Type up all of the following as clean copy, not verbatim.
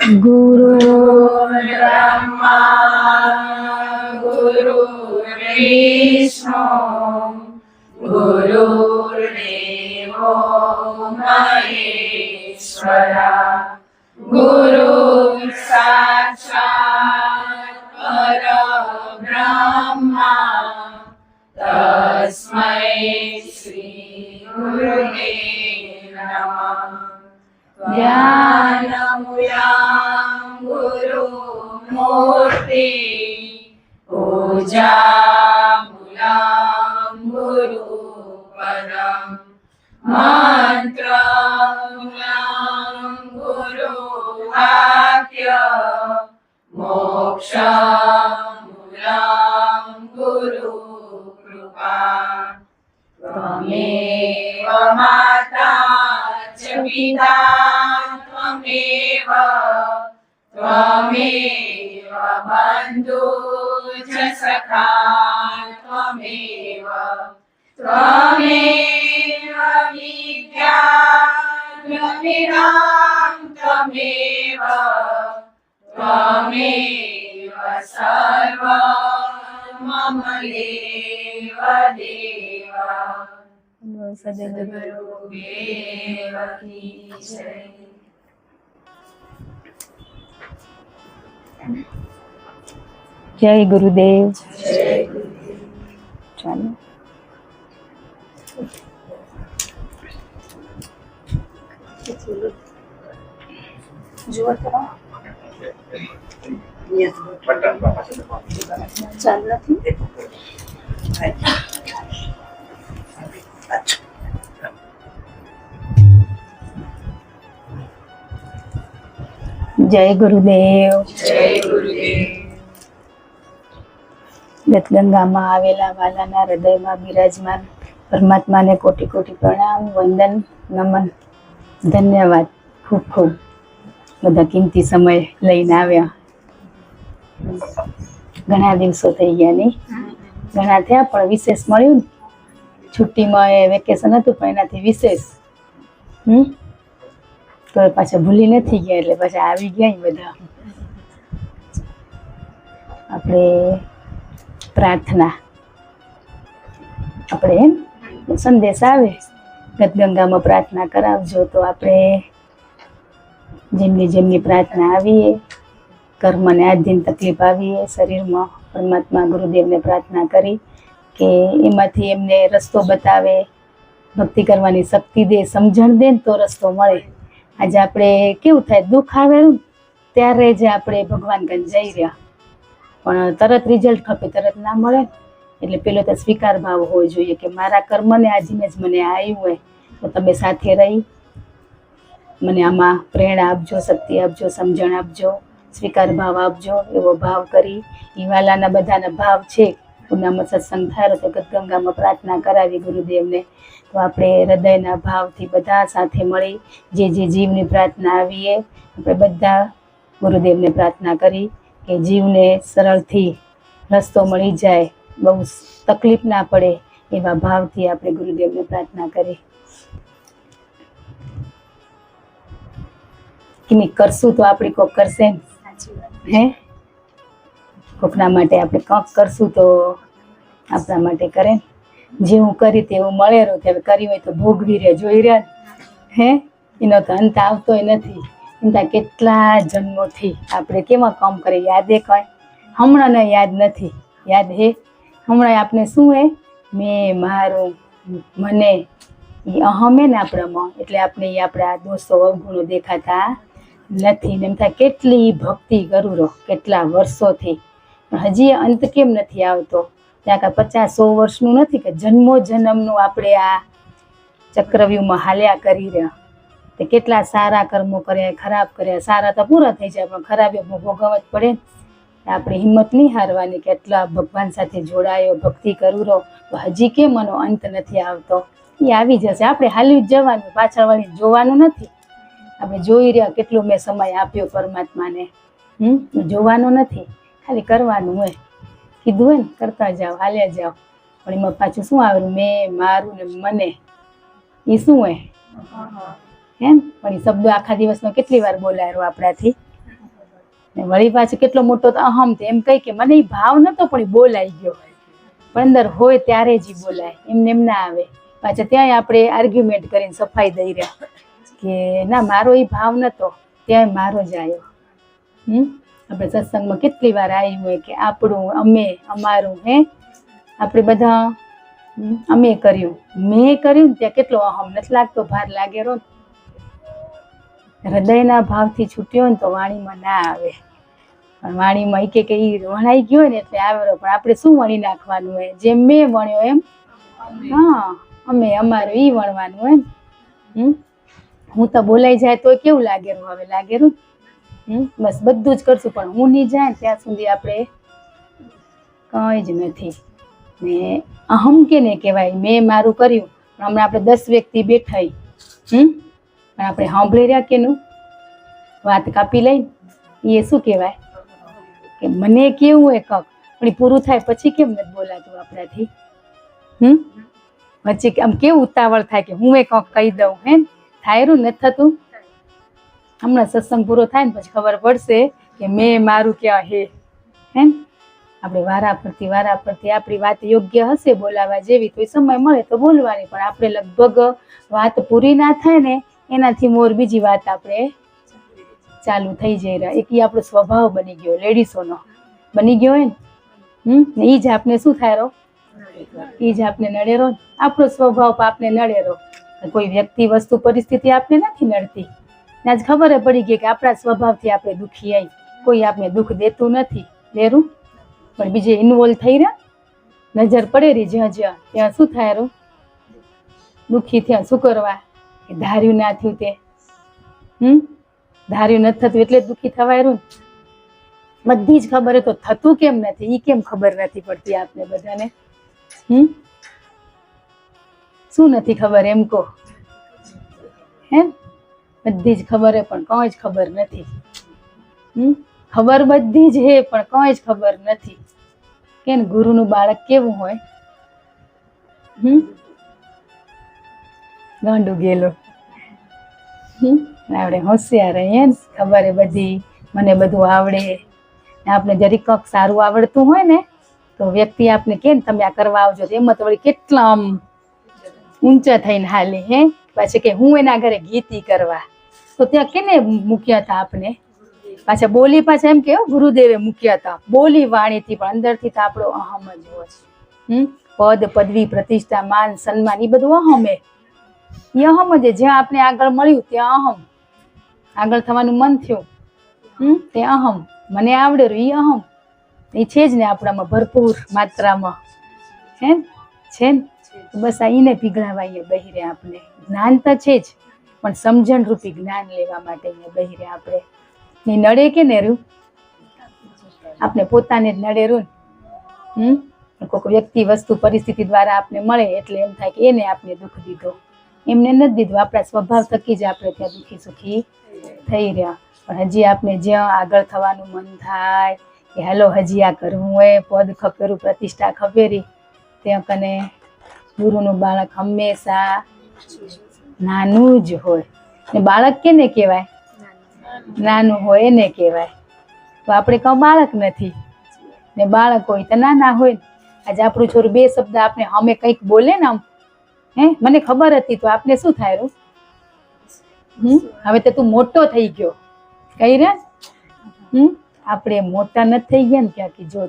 गुरुर्ब्रह्मा गुरुर्विष्णु गुरुर्देवो महेश्वरा गुरुः साक्षात् परब्रह्मा तस्मै श्री गुरुवे नमः। ज्ञानमूलं गुरुमूर्ति पूजामूलं गुरुपदम् मन्त्रमूलं गुरुवाक्य मोक्षमूलं गुरुकृपा त्वमेव माता च पिता त्वमेव बन्धु च सखा त्वमेव विद्या द्रविणां त्वमेव सर्वं मम देव देवा। सद्गुरुदेव की जय। जय गुरुदेव। जय गुरुदेव। चलो जुआ करो ચાલ નથી जय गुरुदेव। જય ગુરુદેવ। ગતગંગામાં આવેલા વાલાના હૃદયમાં બિરાજમાન પરમાત્માને કોટી કોટી પ્રણામ, વંદન, નમન, ધન્યવાદ. ખૂબ ખૂબ બધા કિંમતી સમય લઈને આવ્યા. ઘણા દિવસો થઈ ગયા નહીં, ઘણા થયા, પણ વિશેષ મળ્યું ને. છુટ્ટીમાં વેકેશન હતું પણ એનાથી વિશેષ તો પાછા ભૂલી નથી ગયા, એટલે પાછા આવી ગયા બધા. આપણે પ્રાર્થના, આપણે સંદેશ આવે ગતગંગામાં પ્રાર્થના કરાવજો, તો આપણે જેમની જેમની પ્રાર્થના આવીએ, કર્મને આધીન તકલીફ આવીએ, શરીરમાં પરમાત્મા ગુરુદેવને પ્રાર્થના કરી કે એમાંથી એમને રસ્તો બતાવે, ભક્તિ કરવાની શક્તિ દે, સમજણ દે ને તો રસ્તો મળે. આજે આપણે કેવું થાય, દુઃખ આવે ત્યારે જ આપણે ભગવાન કન જઈ રહ્યા, પણ તરત રિઝલ્ટ ખપે, તરત ના મળે. એટલે પેલો તો સ્વીકાર ભાવ હોવો જોઈએ કે મારા કર્મને આજીને જ મને આવ્યું હોય, તો તમે સાથે રહી મને આમાં પ્રેરણા આપજો, શક્તિ આપજો, સમજણ આપજો, સ્વીકાર ભાવ આપજો. એવો ભાવ કરી ઈવાલાના બધાના ભાવ છે. પૂનામાં સત્સંગ થાય તો ગતગંગામાં પ્રાર્થના કરાવી ગુરુદેવને, તો આપણે હૃદયના ભાવથી બધા સાથે મળી જે જીવની પ્રાર્થના આવીએ આપણે બધા ગુરુદેવને પ્રાર્થના કરી કે જીવને સરળથી રસ્તો મળી જાય, બહુ તકલીફ ના પડે, એવા ભાવથી આપણે ગુરુદેવને પ્રાર્થના કરી. કે કરશું તો આપણી કોક કરશે ને, હે કોકના માટે આપણે કંઈક કરશું તો આપણા માટે કરે ને. જેવું કરી તેવું મળે રહ્યું, હવે કરી હોય તો ભોગવી રહે, જોઈ રહ્યા હે, એનો તો અંત આવતોય નથી. એમતા કેટલા જન્મોથી આપણે કેવા કામ કરે, યાદે કઈ હમણાં ને યાદ નથી, યાદ હે હમણાં આપણે શું હે, મેં, મારું, મને, એ અહમ હે ને આપણામાં, એટલે આપણે એ આપણા દોષો અવગુણો દેખાતા નથી. ને એમ થાય કેટલી ભક્તિ કરું રહો કેટલા વર્ષોથી, પણ હજી અંત કેમ નથી આવતો. ત્યાં કાંઈ 50-100 વર્ષનું નથી કે જન્મો જન્મનું આપણે આ ચક્રવ્યૂહમાં હાલ્યા કરી રહ્યા. તે કેટલા સારા કર્મો કર્યા, ખરાબ કર્યા. સારા તો પૂરા થઈ જાય પણ ખરાબ ભોગવવા જ પડે. આપણે હિંમત નહીં હારવાની કે એટલા ભગવાન સાથે જોડાયો, ભક્તિ કરું રહો, તો હજી કેમ એનો અંત નથી આવતો. એ આવી જશે, આપણે હાલી જ જવાનું, પાછળ વાળી જોવાનું નથી. આપણે જોઈ રહ્યા કેટલો મેં સમય આપ્યો પરમાત્માને, જોવાનો નથી, ખાલી કરવાનું હોય. કીધું હોય ને કરતા જાઓ, હાલ્યા જાઓ. પણ એમાં પાછું શું આવ્યું, મેં, મારું ને મને, એ શું હોય એમ. પણ એ શબ્દો આખા દિવસમાં કેટલી વાર બોલાયો આપણાથી, ને વળી પાછું કેટલો મોટો તો અહમ તો એમ કહી કે મને એ ભાવ નતો પણ એ બોલાઈ ગયો. પણ અંદર હોય ત્યારે જ ઈ બોલાય, એમને એમ ના આવે. પાછા ત્યાંય આપણે આર્ગ્યુમેન્ટ કરીને સફાઈ દઈ રહ્યા કે ના મારો એ ભાવ નતો, ત્યાંય મારો જ આવ્યો. આપણે સત્સંગમાં કેટલી વાર આવ્યું હોય કે આપણું, અમે, અમારું, આપણે બધા અમે કર્યું, મેં કર્યું ને ત્યાં કેટલો અહમ નથી લાગતો, ભાર લાગેલો. હૃદયના ભાવથી છૂટ્યો ને તો વાણીમાં ના આવે. પણ વાણીમાં એ કે ઈ વણાઈ ગયો હોય ને એટલે આવેલો. પણ આપણે શું વણી નાખવાનું હોય? જેમ મેં વણ્યો એમ અમે, અમારું ઈ વણવાનું હોય ને. હું તો બોલાઈ જાય તો કેવું લાગેલું, હવે લાગેલું. બસ બધું જ કરશું પણ હું નહીં જાય ત્યાં સુધી આપણે કંઈ જ નથી. ને અહમ કેને કહેવાય? મેં મારું કર્યું. પણ હમણાં આપણે 10 વ્યક્તિ બેઠા, પણ આપણે સાંભળી રહ્યા કેનું? વાત કાપી લઈને એ શું કહેવાય? કે મને કેવું હોય કક, પણ એ પૂરું થાય પછી કેમ નથી બોલાતું આપણાથી? વચ્ચે આમ કેવું ઉતાવળ થાય કે હું એ કંઈક કહી દઉં, થાયરું નથી થતું? હમણાં સત્સંગ પૂરો થાય ને પછી ખબર પડશે કે મેં મારું ક્યાં હે. આપણે વારાફરતી આપણી વાત યોગ્ય હશે બોલાવા જેવી તો સમય મળે તો બોલવાની. પણ આપણે લગભગ વાત પૂરી ના થાય ને એનાથી મોર બીજી વાત આપણે ચાલુ થઈ જઈ રહ્યા. એક આપણો સ્વભાવ બની ગયો, લેડીસોનો બની ગયો હોય ને એ જ આપણે શું થાય રહો, એ જ આપણે નડેરો. આપણો સ્વભાવ આપને નડેરો. કોઈ વ્યક્તિ, વસ્તુ, પરિસ્થિતિ આપને નથી નડતી. આજ ખબર પડી ગઈ કે આપણા સ્વભાવથી આપણે દુઃખી આવી. કોઈ આપણે દુઃખ દેતું નથી લેરું, પણ બીજે ઇન્વોલ્વ થઈ રહ્યા, નજર પડે રહી જ્યાં જ્યાં ત્યાં શું થાય રહું, દુઃખી થયા. શું કરવા? કે ધાર્યું ના થયું તે. ધાર્યું નથી થતું એટલે દુઃખી થવાય રહ્યું. બધી જ ખબર તો થતું કેમ નથી, એ કેમ ખબર નથી પડતી આપને બધાને? શું નથી ખબર એમ કહો? બધી જ ખબર હે પણ કંઈ જ ખબર નથી. ખબર બધી જ હે પણ કંઈ જ ખબર નથી. કે ગુરુનું બાળક કેવું હોય? ગાંડું ગયેલો. આપણે હોશિયાર રહીએ ને, ખબર હે બધી, મને બધું આવડે. આપણે જરી કંઈક સારું આવડતું હોય ને તો વ્યક્તિ આપને કે તમે આ કરવા આવજો, એમાં તો વળી કેટલા આમ ઊંચા થઈને હાલે. પાછી કે હું એના ઘરે ગીતી કરવા, તો ત્યાં કેને મૂક્યા હતા આપને? પાછા બોલી પાછા એમ કે ગુરુદેવે મૂક્યા હતા બોલી વાણીથી, પણ અંદરથી તો આપણો અહમ જ હોય. પદ, પદવી, પ્રતિષ્ઠા, માન, સન્માન એ બધું અહમ હે. એ અહમ જ. જ્યાં આપણે આગળ મળ્યું ત્યાં અહમ, આગળ થવાનું મન થયું તે અહમ, મને આવડે રહ્યું એ અહમ. એ છે જ ને આપણામાં ભરપૂર માત્રામાં. છે ને? બસ આ એને પીગળાવા બહિરે આપણે. જ્ઞાન તો છે જ પણ સમજણ રૂપી જ્ઞાન લેવા માટે બહિરે આપણે. એ નડે કે ને રૂ, આપણે પોતાને જ નડે રૂ. કોઈક વ્યક્તિ, વસ્તુ, પરિસ્થિતિ દ્વારા આપને મળે એટલે એમ થાય કે એને આપણે દુઃખ દીધો. એમને નથી દીધું, આપણા સ્વભાવ થકી જ આપણે ત્યાં દુઃખી સુખી થઈ રહ્યા. પણ હજી આપણે જ્યાં આગળ થવાનું મન થાય કે હાલો હજી આ કરવું હોય, પદ ખપેરું, પ્રતિષ્ઠા ખપેરી, ત્યાં કને ગુરુનું બાળક હંમેશા નાનું જ હોય. ને બાળક કેને કહેવાય? નાનું હોય એને કહેવાય. તો આપણે કહું બાળક નથી ને બાળક હોય તો નાના હોય. આજે આપણું છોરું 2 શબ્દ આપણે અમે કંઈક બોલે ને આમ, મને ખબર હતી તો આપને શું થાય રૂ? હવે તો તું મોટો થઈ ગયો કઈ રે. આપણે મોટા નથી થઈ ગયા ને ક્યાંક? જો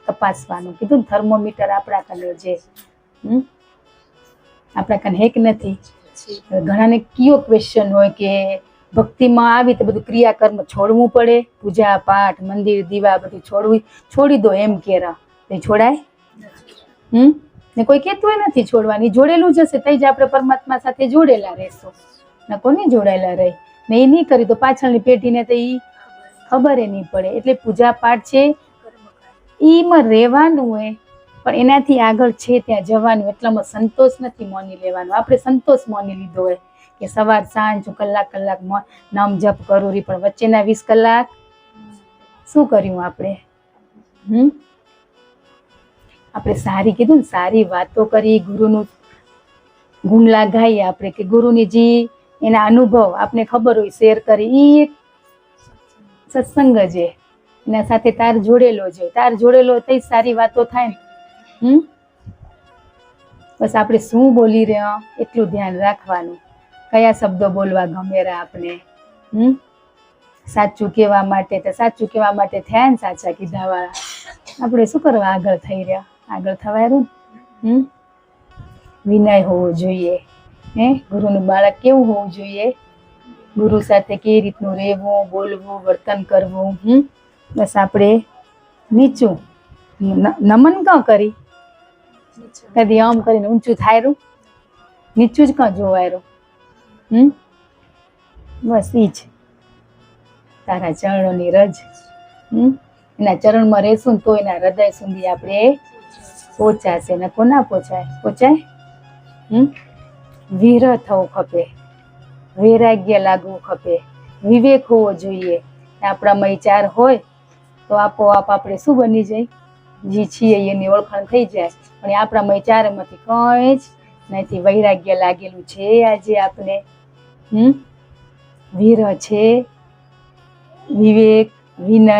તપાસવાનું કીધું ને, થર્મોમીટર આપણા કને જે આપણા કને હેક નથી. ઘણાને કયો ક્વેશ્ચન હોય કે ભક્તિમાં આવી તો બધું ક્રિયાકર્મ છોડવું પડે, પૂજા પાઠ, મંદિર, દીવા બધું છોડી દો એમ કેરા તે છોડાય? ને કોઈ કહેતું નથી છોડવાની. જોડેલું જ હશે તઈ જ આપણે પરમાત્મા સાથે જોડેલા રહેશું. ને કોને જોડાયેલા રહી ને એ નહીં કરી તો પાછળની પેઢીને તો એ ખબર નહીં પડે. એટલે પૂજા પાઠ છે એમાં રહેવાનું હોય પણ એનાથી આગળ છે ત્યાં જવાનું. એટલામાં સંતોષ નથી માની લેવાનો. આપણે સંતોષ માની લીધો હોય કે સવાર સાંજ કલાક નામ જપ કરું રહી, પણ વચ્ચેના 20 કલાક શું કર્યું આપણે? આપણે સારી કીધું ને, સારી વાતો કરી, ગુરુનું ગુણ લાગાઈએ આપણે, કે ગુરુની જે એના અનુભવ આપને ખબર હોય શેર કરી, એ એક સત્સંગ છે. એના સાથે તાર જોડેલો જોઈએ. તાર જોડેલો તો સારી વાતો થાય ને. બસ આપણે શું બોલી રહ્યા એટલું ધ્યાન રાખવાનું. કયા શબ્દો બોલવા ગમેરા આપણે. સાચું કહેવા માટે તો સાચું કહેવા માટે થયા ને સાચા કીધાવાળા. આપણે શું કરવા આગળ થઈ રહ્યા? આગળ થવાયું ને. વિનય હોવો જોઈએ. ગુરુનું બાળક કેવું હોવું જોઈએ? ગુરુ સાથે કેવી રીતનું રહેવું, બોલવું, વર્તન કરવું. બસ આપણે નીચું નમન કાં કરી, કદી આમ કરીને ઊંચું થાયરું, નીચું જ કાં જોવાયરું. બસ ઈ જ તારા ચરણોની રજ. એના ચરણમાં રહેશું ને તો એના હૃદય સુધી આપણે પહોંચાશે. ને કોના પહોંચાય? પહોંચાય વિરહ થવું ખપે, વૈરાગ્ય લાગવું ખપે, વિવેક હોવો જોઈએ. આપણામાં એ ચાર હોય તો આપોઆપ આપણે શું બની જાય? જે છીએ એની ઓળખાણ થઈ જાય. પણ આપણામાં એ ચારમાંથી કંઈ જ નથી. વૈરાગ્ય લાગેલું છે આજે આપણે. વિરહ છે, વિવેક, વિનય.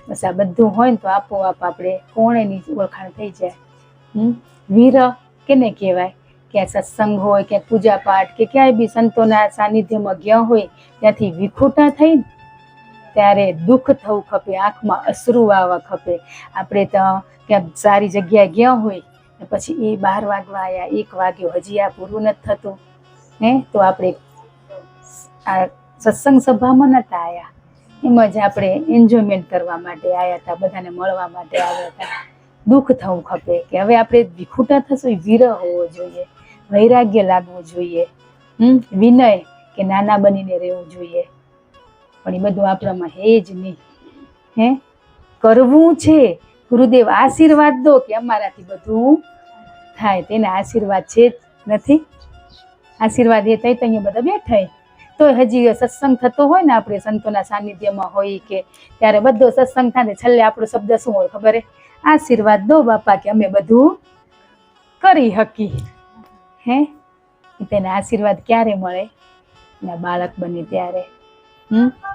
બસ આ બધું હોય ને તો આપોઆપ આપણે કોણેની ઓળખાણ થઈ જાય. વિરહ કેને કહેવાય? કે સત્સંગ હોય, ક્યાંક પૂજા પાઠ કે ક્યાંય બી સંતોના સાનિધ્યમાં ગયા હોય ત્યાંથી વિખૂટા થઈને ત્યારે દુઃખ થવું ખપે, આંખમાં અશ્રુ આવવા ખપે. આપણે તો ક્યાંક સારી જગ્યાએ ગયા હોય ને પછી એ 12 વાગવા આવ્યા, 1 વાગ્યો, હજી આ પૂરું નથી થતું. તો આપણે આ સત્સંગ સભામાં નહોતા આવ્યા, એમ જ આપણે એન્જોયમેન્ટ કરવા માટે આવ્યા હતા, બધાને મળવા માટે આવ્યા હતા. દુઃખ થવું ખપે કે હવે આપણે વિખૂટા થશું. એ વિરહ હોવો જોઈએ, વૈરાગ્ય લાગવું જોઈએ, વિનય કે નાના બનીને રહેવું જોઈએ. પણ એ બધું આપણામાં હે જ નહીં. કરવું છે. ગુરુદેવ આશીર્વાદ દો કે અમારાથી બધું થાય. તેના આશીર્વાદ છે જ નથી. આશીર્વાદ એ થઈ તો અહીંયા બધા બેઠા તો હજી સત્સંગ થતો હોય ને, આપણે સંતોના સાનિધ્યમાં હોય કે ત્યારે બધો સત્સંગ થાય ને છેલ્લે આપણો શબ્દ શું હોય ખબર? આશીર્વાદ દો બાપા કે અમે બધું કરી શકી. તેના આશીર્વાદ ક્યારે મળે? એના બાળક બને ત્યારે.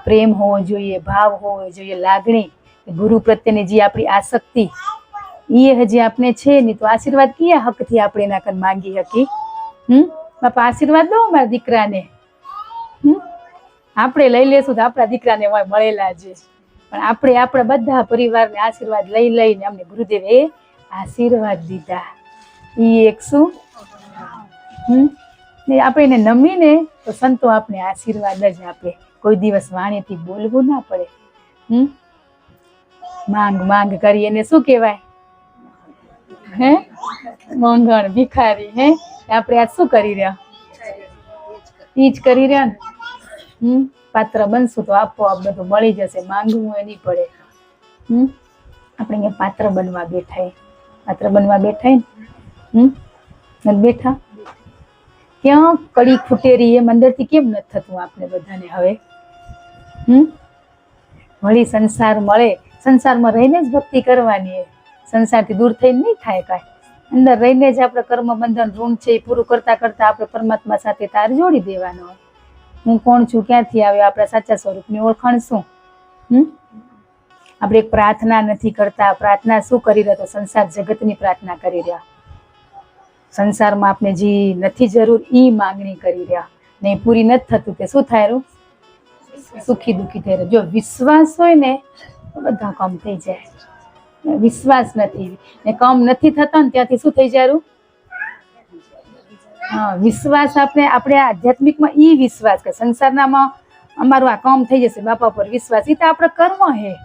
પ્રેમ હોવો જોઈએ, ભાવ હોવો જોઈએ, લાગણી, ગુરુ પ્રત્યેની જે આપણી આસક્તિ એ હજી આપણે છે નહીં તો આશીર્વાદ કયા હકથી આપણે એના કન માંગી શકી? બાપા આશીર્વાદ દો મારા દીકરાને. આપણે લઈ લેશું તો આપણા દીકરાને મળેલા છે. પણ આપણે આપણા બધા પરિવારને આશીર્વાદ લઈ લઈને અમને ગુરુદેવે આશીર્વાદ દીધા. એ એક શું? આપણે એને નમીને તો સંતો આપણે આશીર્વાદ જ આપે. કોઈ દિવસ વાણીથી બોલવું ના પડે. માંગ માંગ કરી એને શું કહેવાય? મોંઘણ, ભિખારી. આપણે આ શું કરી રહ્યા? ઈ જ કરી રહ્યા ને. પાત્ર બનશું તો આપોઆપ બધું મળી જશે. માંગવું એ નહીં પડે. આપણે અહીંયા પાત્ર બનવા બેઠા. પાત્ર બનવા બેઠા ને બેઠા ક્યાં કડી ખૂટેરી એમ અંદરથી કેમ નથી થતું આપણે બધાને હવે? વળી સંસાર મળે, સંસારમાં રહીને જ ભક્તિ કરવાની. સંસારથી દૂર થઈને નહીં થાય કાંઈ. અંદર રહીને જ આપણે કર્મ બંધન ઋણ છે એ પૂરું કરતા કરતા આપણે પરમાત્મા સાથે તાર જોડી દેવાનો હોય. હું કોણ છું, ક્યાંથી આવ્યો, આપણા સાચા સ્વરૂપની ઓળખાણ શું? આપણે એક પ્રાર્થના નથી કરતા. પ્રાર્થના શું કરી રહ્યા? તો સંસાર જગતની પ્રાર્થના કરી રહ્યા. સંસારમાં આપણે જે નથી જરૂર એ માંગણી કરી રહ્યા ને પૂરી નથી થતું તે શું થાય? સુખી દુઃખી થઈ રહ્યું. જો વિશ્વાસ હોય ને તો બધા કામ થઈ જાય. વિશ્વાસ નથી ને કામ નથી થતા ને ત્યાંથી શું થઈ જાય? વિશ્વાસ આપણે આધ્યાત્મિકમાં ઈ વિશ્વાસ કે સંસારનામાં અમારું આ કામ થઈ જશે બાપા પર વિશ્વાસ. એ તો આપણે કર્મ હે,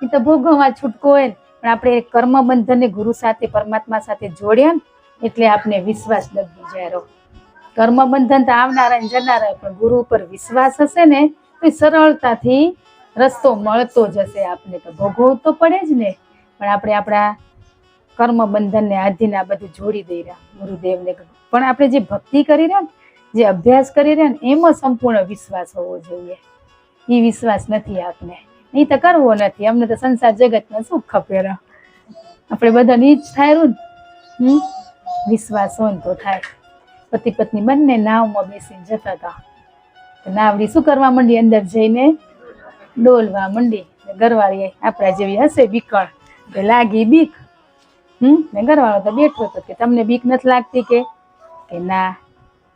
એ તો ભોગવવા છૂટકો હોય ને. પણ આપણે કર્મ બંધનને ગુરુ સાથે પરમાત્મા સાથે જોડ્યા ને એટલે આપણે વિશ્વાસ લગી જાય. કર્મ બંધન તો આવનારા ને જનારા, પણ ગુરુ ઉપર વિશ્વાસ હશે ને તો સરળતાથી રસ્તો મળતો જશે. આપણે તો ભોગવવું તો પડે જ ને, પણ આપણે આપણા કર્મ બંધનને આધીન આ બધું જોડી દઈ રહ્યા ગુરુદેવને. પણ આપણે જે ભક્તિ કરી રહ્યા ને, જે અભ્યાસ કરી રહ્યા ને એમાં સંપૂર્ણ વિશ્વાસ હોવો જોઈએ. એ વિશ્વાસ નથી આપણે, એ તો કરવો નથી. અમને તો સંસાર જગતમાં સુખ ખપે. આપણે બધાને ઈ જ થાય ને. વિશ્વાસ હોય ને તો થાય. પતિ પત્ની બંને નાવમાં બેસીને જતા હતા. નાવડી શું કરવા માંડી? અંદર જઈને ડોલવા મંડી. ઘરવાળી આપણા જેવી હશે બીકણ, કે લાગી બીક. ને ઘરવાળો તો બેઠો હતો કે તમને બીક નથી લાગતી કે ના.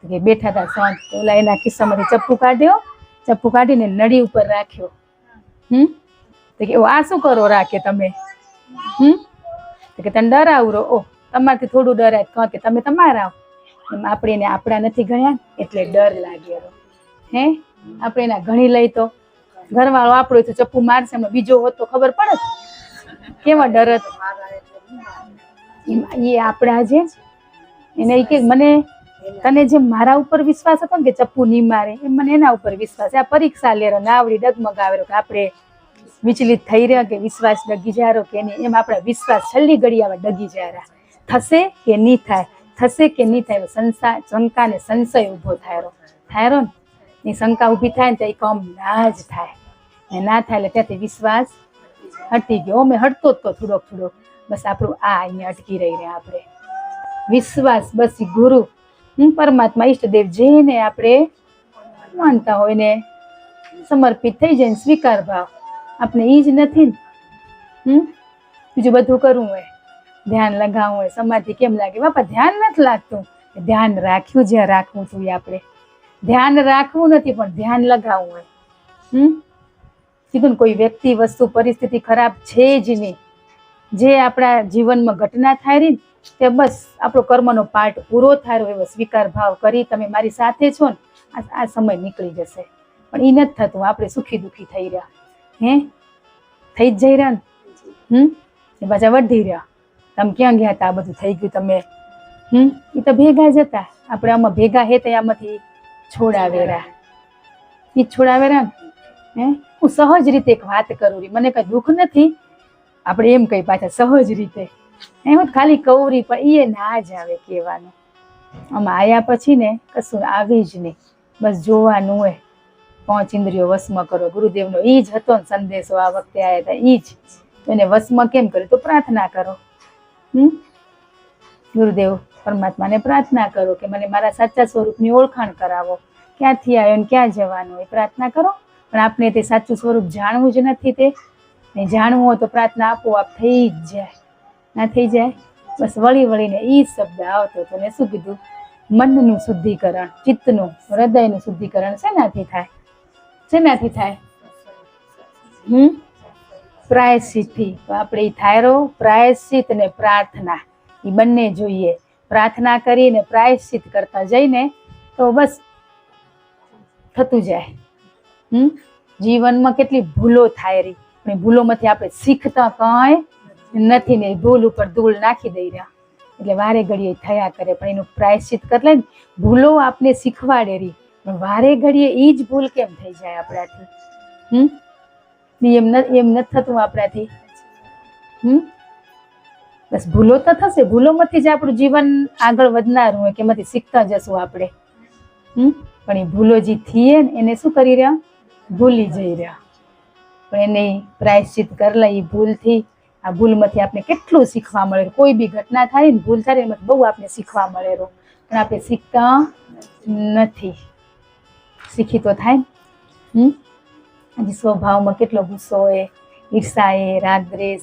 કે બેઠા હતા શાંત. ઓલા એના ખિસ્સામાંથી ચપ્પુ કાઢ્યો, ચપ્પુ કાઢીને નળી ઉપર રાખ્યો. તો કે આ શું કરો રાખે તમે? તો કે તને ડરાવરો. ઓ, તમારથી થોડું ડરાય કહો કે તમે તમારા. એમ આપણે એને આપણા નથી ગણ્યા એટલે ડર લાગેલો. હે આપણે એના ગણી લઈ તો ઘરવાળો આપણો તો ચપ્પુ મારશે, એમાં બીજો હોત તો ખબર પડે કેવા ડરત. એ આપણા જે એને એ કે મને તને જેમ મારા ઉપર વિશ્વાસ હતો ને કે ચપ્પુ નહીં મારે, એમ મને એના ઉપર વિશ્વાસ. આ પરીક્ષા લેરો નાવડી ડગમગાવેરો કે આપણે વિચલિત થઈ રહ્યા કે વિશ્વાસ ડગી જારો કે નહીં. એમ આપણા વિશ્વાસ છેલ્લી ઘડી આવે ડગી જારા. થશે કે નહીં થાય, થશે કે નહીં થાય, શંકા ને સંશય ઊભો થાયરો ને એ શંકા ઊભી થાય ને તો એ કામ ના જ થાય. ને ના થાય એટલે ત્યાંથી વિશ્વાસ હટી ગયો. મેં હટતો જ તો થોડોક બસ આપણું આ અહીંયા અટકી રહી રહ્યા આપણે. વિશ્વાસ બસ એ ગુરુ પરમાત્મા ઈષ્ટદેવ જેને આપણે માનતા હોય ને સમર્પિત થઈ જાય ને સ્વીકાર ભાવ આપણે ઈ જ નથી ને. બીજું બધું કરવું હોય, ધ્યાન લગાવવું હોય, સમાધિ કેમ લાગે? બાપા ધ્યાન નથી લાગતું. ધ્યાન રાખ્યું જ્યાં રાખવું જોઈએ આપણે. ધ્યાન રાખવું નથી પણ ધ્યાન લગાવવું હોય. કીધું ને કોઈ વ્યક્તિ, વસ્તુ, પરિસ્થિતિ ખરાબ છે જ નહીં. જે આપણા જીવનમાં ઘટના થાય રહી તે બસ આપણો કર્મનો પાર્ટ પૂરો થાય એવો સ્વીકાર ભાવ કરી તમે મારી સાથે છો ને આ સમય નીકળી જશે. પણ એ નથી થતું. આપણે સુખી દુઃખી થઈ રહ્યા, થઈ જ જઈ રહ્યા ને. એ પાછા વધી રહ્યા. તમે ક્યાં ગયા હતા? આ બધું થઈ ગયું તમે. એ તો ભેગા જ હતા. આપણે આમાં ભેગા હે તો આમાંથી છોડાવેરા. એ છોડાવેરા ને. હું સહજ રીતે એક વાત કરું રહી, મને કઈ દુઃખ નથી. આપણે એમ કઈ પાછા સહજ રીતે હું ખાલી કવરી, પણ એ ના જ આવે કહેવાનું. આમાં આયા પછી ને કશું આવી જ નહીં. બસ જોવાનું હોય. 5 ઇન્દ્રિયો વશમાં કરો. ગુરુદેવનો એ જ હતો ને સંદેશો આ વખતે આવ્યા હતા એ જ. એને વશમાં કેમ કર્યું? તો પ્રાર્થના કરો. ગુરુદેવ પરમાત્માને પ્રાર્થના કરો કે મને મારા સાચા સ્વરૂપની ઓળખાણ કરાવો. ક્યાંથી આવ્યો ને ક્યાં જવાનું એ પ્રાર્થના કરો. પણ આપણે તે સાચું સ્વરૂપ જાણવું જ નથી. તે ને જાણવું હોય તો પ્રાર્થના આપોઆપ થઈ જ જાય. ના થઈ જાય? બસ વળી વળીને એ શબ્દ આવતો હતો. ને શું કીધું? મનનું શુદ્ધિકરણ, ચિત્તનું, હૃદયનું શુદ્ધિકરણ શેનાથી થાય? શેનાથી થાય? પ્રાયશ્ચિતથી. તો આપણે એ થાયરો પ્રાયશ્ચિત ને પ્રાર્થના એ બંને જોઈએ. પ્રાર્થના કરીને પ્રાયશ્ચિત કરતા જઈને તો બસ થતું જાય. જીવનમાં કેટલી ભૂલો થાય રહી, પણ ભૂલોમાંથી આપણે શીખતા કાંઈ નથી ને ભૂલ ઉપર ધૂળ નાખી દઈ રહ્યા. એટલે વારે ઘડીએ થયા કરે, પણ એનું પ્રાયશ્ચિત કરી લે ને. ભૂલો આપને શીખવાડે રહી, પણ વારે ઘડીએ એ જ ભૂલ કેમ થઈ જાય આપણાથી? એમ નથી થતું આપણાથી. બસ ભૂલો તો થશે. ભૂલોમાંથી જ આપણું જીવન આગળ વધનારું હોય કે એમાંથી શીખતા જશું આપણે. પણ એ ભૂલો જે થઈએ ને એને શું કરી રહ્યા? ભૂલી જઈ રહ્યા. પણ એને પ્રાયશ્ચિત કરલા એ ભૂલથી. આ ભૂલમાંથી આપણે કેટલું શીખવા મળે. કોઈ બી ઘટના થાય ને ભૂલ થાય એમાંથી બહુ આપણે શીખવા મળે. પણ આપણે શીખતા નથી. શીખી તો થાય ને. હજી સ્વભાવમાં કેટલો ગુસ્સો હોય, ઈર્ષા એ, રાગ દ્વેષ.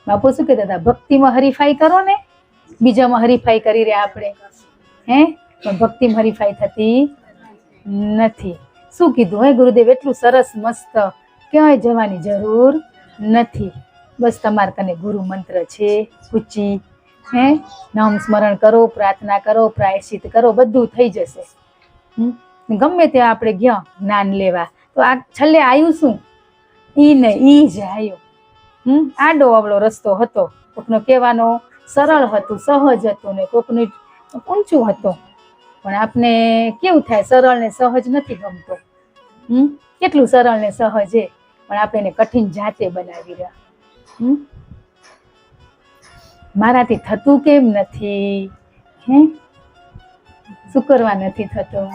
બાપુ શું કહેતા હતા? ભક્તિમાં હરીફાઈ કરો ને. બીજામાં હરીફાઈ કરી રહ્યા આપણે. પણ ભક્તિમાં હરીફાઈ થતી નથી. શું કીધું હે ગુરુદેવ? એટલું સરસ મસ્ત. ક્યાંય જવાની જરૂર નથી. બસ તમારે કને ગુરુ મંત્ર છે, ઊંચી નામ સ્મરણ કરો, પ્રાર્થના કરો, પ્રાયશ્ચિત કરો, બધું થઈ જશે. ગમે ત્યાં આપણે ગયા જ્ઞાન લેવા તો આ છેલ્લે આવ્યું શું? ઈ ને ઈ જ આવ્યું. આડો અવળો રસ્તો હતો. કોકનો કહેવાનો સરળ હતું, સહજ હતું, ને કોકનું ઊંચું હતું. પણ આપને કેવું થાય? સરળ ને સહજ નથી ગમતો. કેટલું સરળ ને સહજ છે, પણ આપણે એને કઠિન જાતે બનાવી રહ્યા. મારાથી થતું કેમ નથી? શું કરવા નથી થતું?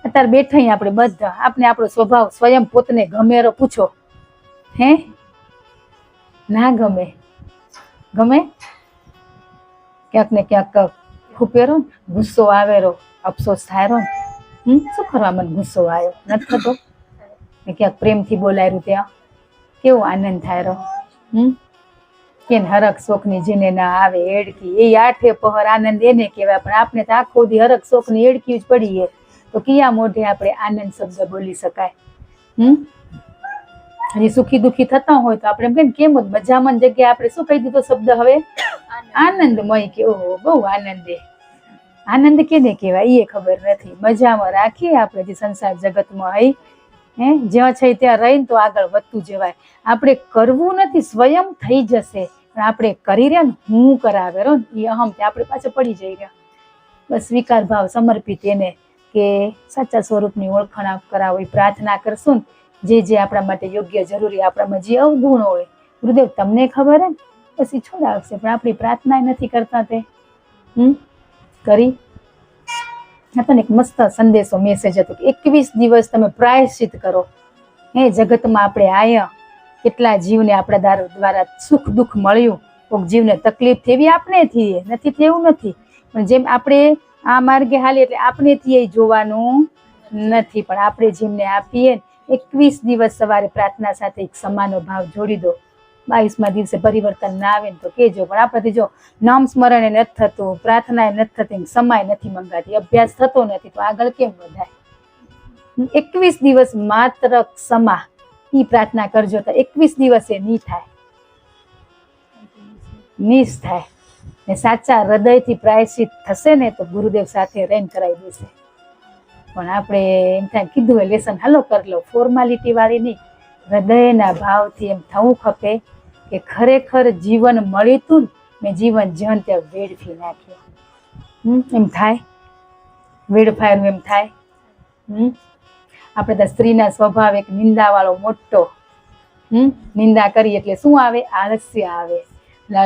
અત્યારે બેઠા આપણે બધા. આપણે આપણો સ્વભાવ સ્વયં પોતને ગમેરો પૂછો. ના ગમે? ગમે? ક્યાંક ને ક્યાંક ખૂપેરો, ગુસ્સો આવેરો, અફસોસ થાયરો. શું કરવા મને ગુસ્સો આવ્યો? નથી થતો? ને ક્યાંક પ્રેમથી બોલાયરું ત્યાં કેવો આનંદ થાય રહ્યો. કે હરખ શોખની જેને ના આવે એડકી, એ આઠે પહર આનંદ એને કહેવાય. પણ આપણે તો આખો દી હરખ શોખની એડકી જ પડીએ, તો કિયા મોઢે આપણે આનંદ શબ્દ બોલી શકાય? હજી સુખી દુખી થતા હોય તો આપણે એમ કહીએ કેમ મજામાં જગ્યાએ આપણે શું કહી દીધો શબ્દ હવે? આનંદમય. કે ઓહો બહુ આનંદ. આનંદ કેને કહેવાય એ ખબર નથી. મજામાં રાખીએ આપણે જે સંસાર જગતમાં હઈ, જ્યાં છે ત્યાં રહીને તો આગળ વધતું જવાય. આપણે કરવું નથી, સ્વયં થઈ જશે. પણ આપણે કરી રહ્યા ને હું કરાવે રહો ને એ અહમ આપણે પાછળ પડી જઈ રહ્યા. બસ સ્વીકાર ભાવ સમર્પિત એને કે સાચા સ્વરૂપની ઓળખાણ કરાવો એ પ્રાર્થના કરશું ને જે આપણા માટે યોગ્ય જરૂરી, આપણામાં જે અવગુણ હોય ગુરુદેવ તમને ખબર હે ને, પછી છોડાવશે. પણ આપણી પ્રાર્થના નથી કરતા તે કરી. એક મસ્ત સંદેશો મેસેજ હતો કે 21 દિવસ તમે પ્રાયશ્ચિત કરો. જગતમાં આપણે આયા, કેટલા જીવને આપણા દ્વારા સુખ દુઃખ મળ્યું, કોઈક જીવને તકલીફ થવી આપણે થઈએ નથી, તેવું નથી. પણ જેમ આપણે આ માર્ગે હાલીએ એટલે આપણે થઈએ જોવાનું નથી. પણ આપણે જેમને આપીએ 21 દિવસ સવારે પ્રાર્થના સાથે એક સમાનો ભાવ જોડી દો. 22મા દિવસે પરિવર્તન ના આવે ને તો કહેજો. પણ આપણેથી જો નામ સ્મરણ નથી થતું, પ્રાર્થના નથી થતી, સમય નથી મંગાતી, અભ્યાસ થતો નથી, તો આગળ કેમ વધાય? 21 દિવસ માત્ર ક્ષમા ઈ પ્રાર્થના કરજો તો 21 દિવસે ની થાય, નીસ થાય. ને સાચા હૃદયથી પ્રાયશ્ચિત થશે ને તો ગુરુદેવ સાથે રહીને કરાવી દેશે. પણ આપણે એમ થાય કીધું એ લેસન હાલો કરી લો, ફોર્માલિટી વાળી નહીં, હૃદયના ભાવથી એમ થવું ખપે કે ખરેખર જીવન મળ્યું તું ને જીવન જન ત્યાં વેડફી નાખ્યો. એમ થાય, વેડફાયનું એમ થાય. આપણે તો સ્ત્રીના સ્વભાવ એક નિંદાવાળો મોટો. નિંદા કરી એટલે શું આવે? આળસ્ય આવે.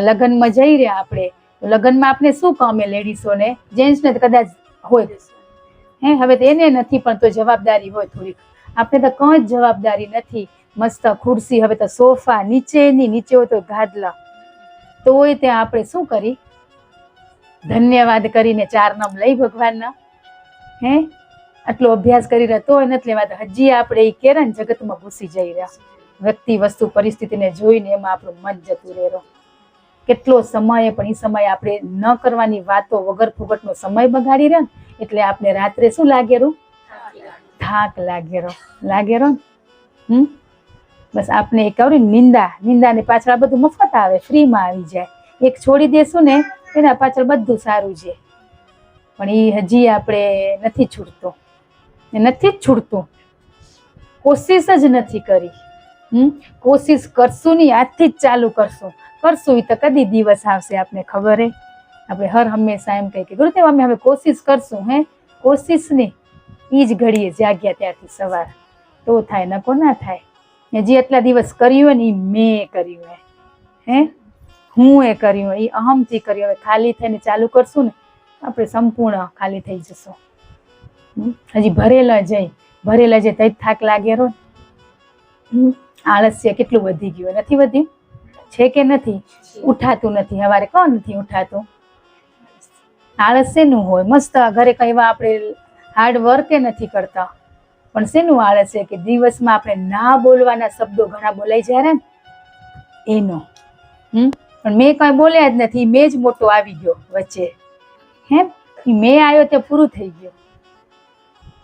લગ્નમાં જઈ રહ્યા આપણે, લગ્નમાં આપણે શું કામે લેડીસોને, જેન્ટ્સને તો કદાચ હોય હવે તો એને નથી, પણ તો જવાબદારી હોય થોડીક. આપણે તો કંઈ જ જવાબદારી નથી. મસ્ત ખુરશી, હવે તો સોફા, નીચે હોય તો ગાદલા, તોય ત્યાં આપણે શું કરી? ધન્યવાદ કરીને 4 નામ લઈ ભગવાનના. આટલો અભ્યાસ કરી રહ્યા તોય નથી લેવાતા. હજી આપણે એ કેરા ને જગતમાં ઘૂસી જઈ રહ્યા. વ્યક્તિ વસ્તુ પરિસ્થિતિને જોઈને એમાં આપણું મન જતું રહેરો. કેટલો સમય, પણ એ સમય આપણે ન કરવાની વાતો વગર ફુગટનો સમય બગાડી રહ્યા ને એટલે આપણે રાત્રે શું લાગેરું? થાક લાગેરો. બસ આપણે એક કહ્યું નિંદાને પાછળ આ બધું મફત આવે, ફ્રીમાં આવી જાય. એક છોડી દેશું ને એના પાછળ બધું સારું છે. પણ એ હજી આપણે નથી છૂટતું. કોશિશ જ નથી કરી. કોશિશ કરશું નહીં, આજથી જ ચાલુ કરશું એ તો કદી દિવસ આવશે આપને ખબર હે. આપણે હર હંમેશા એમ કહીએ કે ગુરુદેવ અમે હવે કોશિશ કરશું. કોશિશ નહીં, એ જ ઘડીએ જાગ્યા ત્યાંથી સવાર તો થાય, નકો ના થાય. જે એટલા દિવસ કર્યું હોય ને એ મેં કર્યું હે, હું એ કર્યું, એ અહમથી કર્યું. હવે ખાલી થઈને ચાલુ કરશું ને આપણે સંપૂર્ણ ખાલી થઈ જશું. હજી ભરેલા જઈ તઈ થાક લાગેરો. આળસ્ય કેટલું વધી ગયું, નથી વધ્યું? છે કે નથી? ઉઠાતું નથી. સવારે કોણ નથી ઉઠાતું? આળસ શેનું હોય? મસ્ત ઘરે કઈ આપણે હાર્ડ વર્ક નથી કરતા, પણ શેનું આળસ છે કે દિવસમાં આપણે ના બોલવાના શબ્દો ઘણા બોલાઈ જાય ને એનો. પણ મેં કઈ બોલ્યા જ નથી, મેં જ મોટો આવી ગયો વચ્ચે. મેં આવ્યો તે પૂરું થઈ ગયું.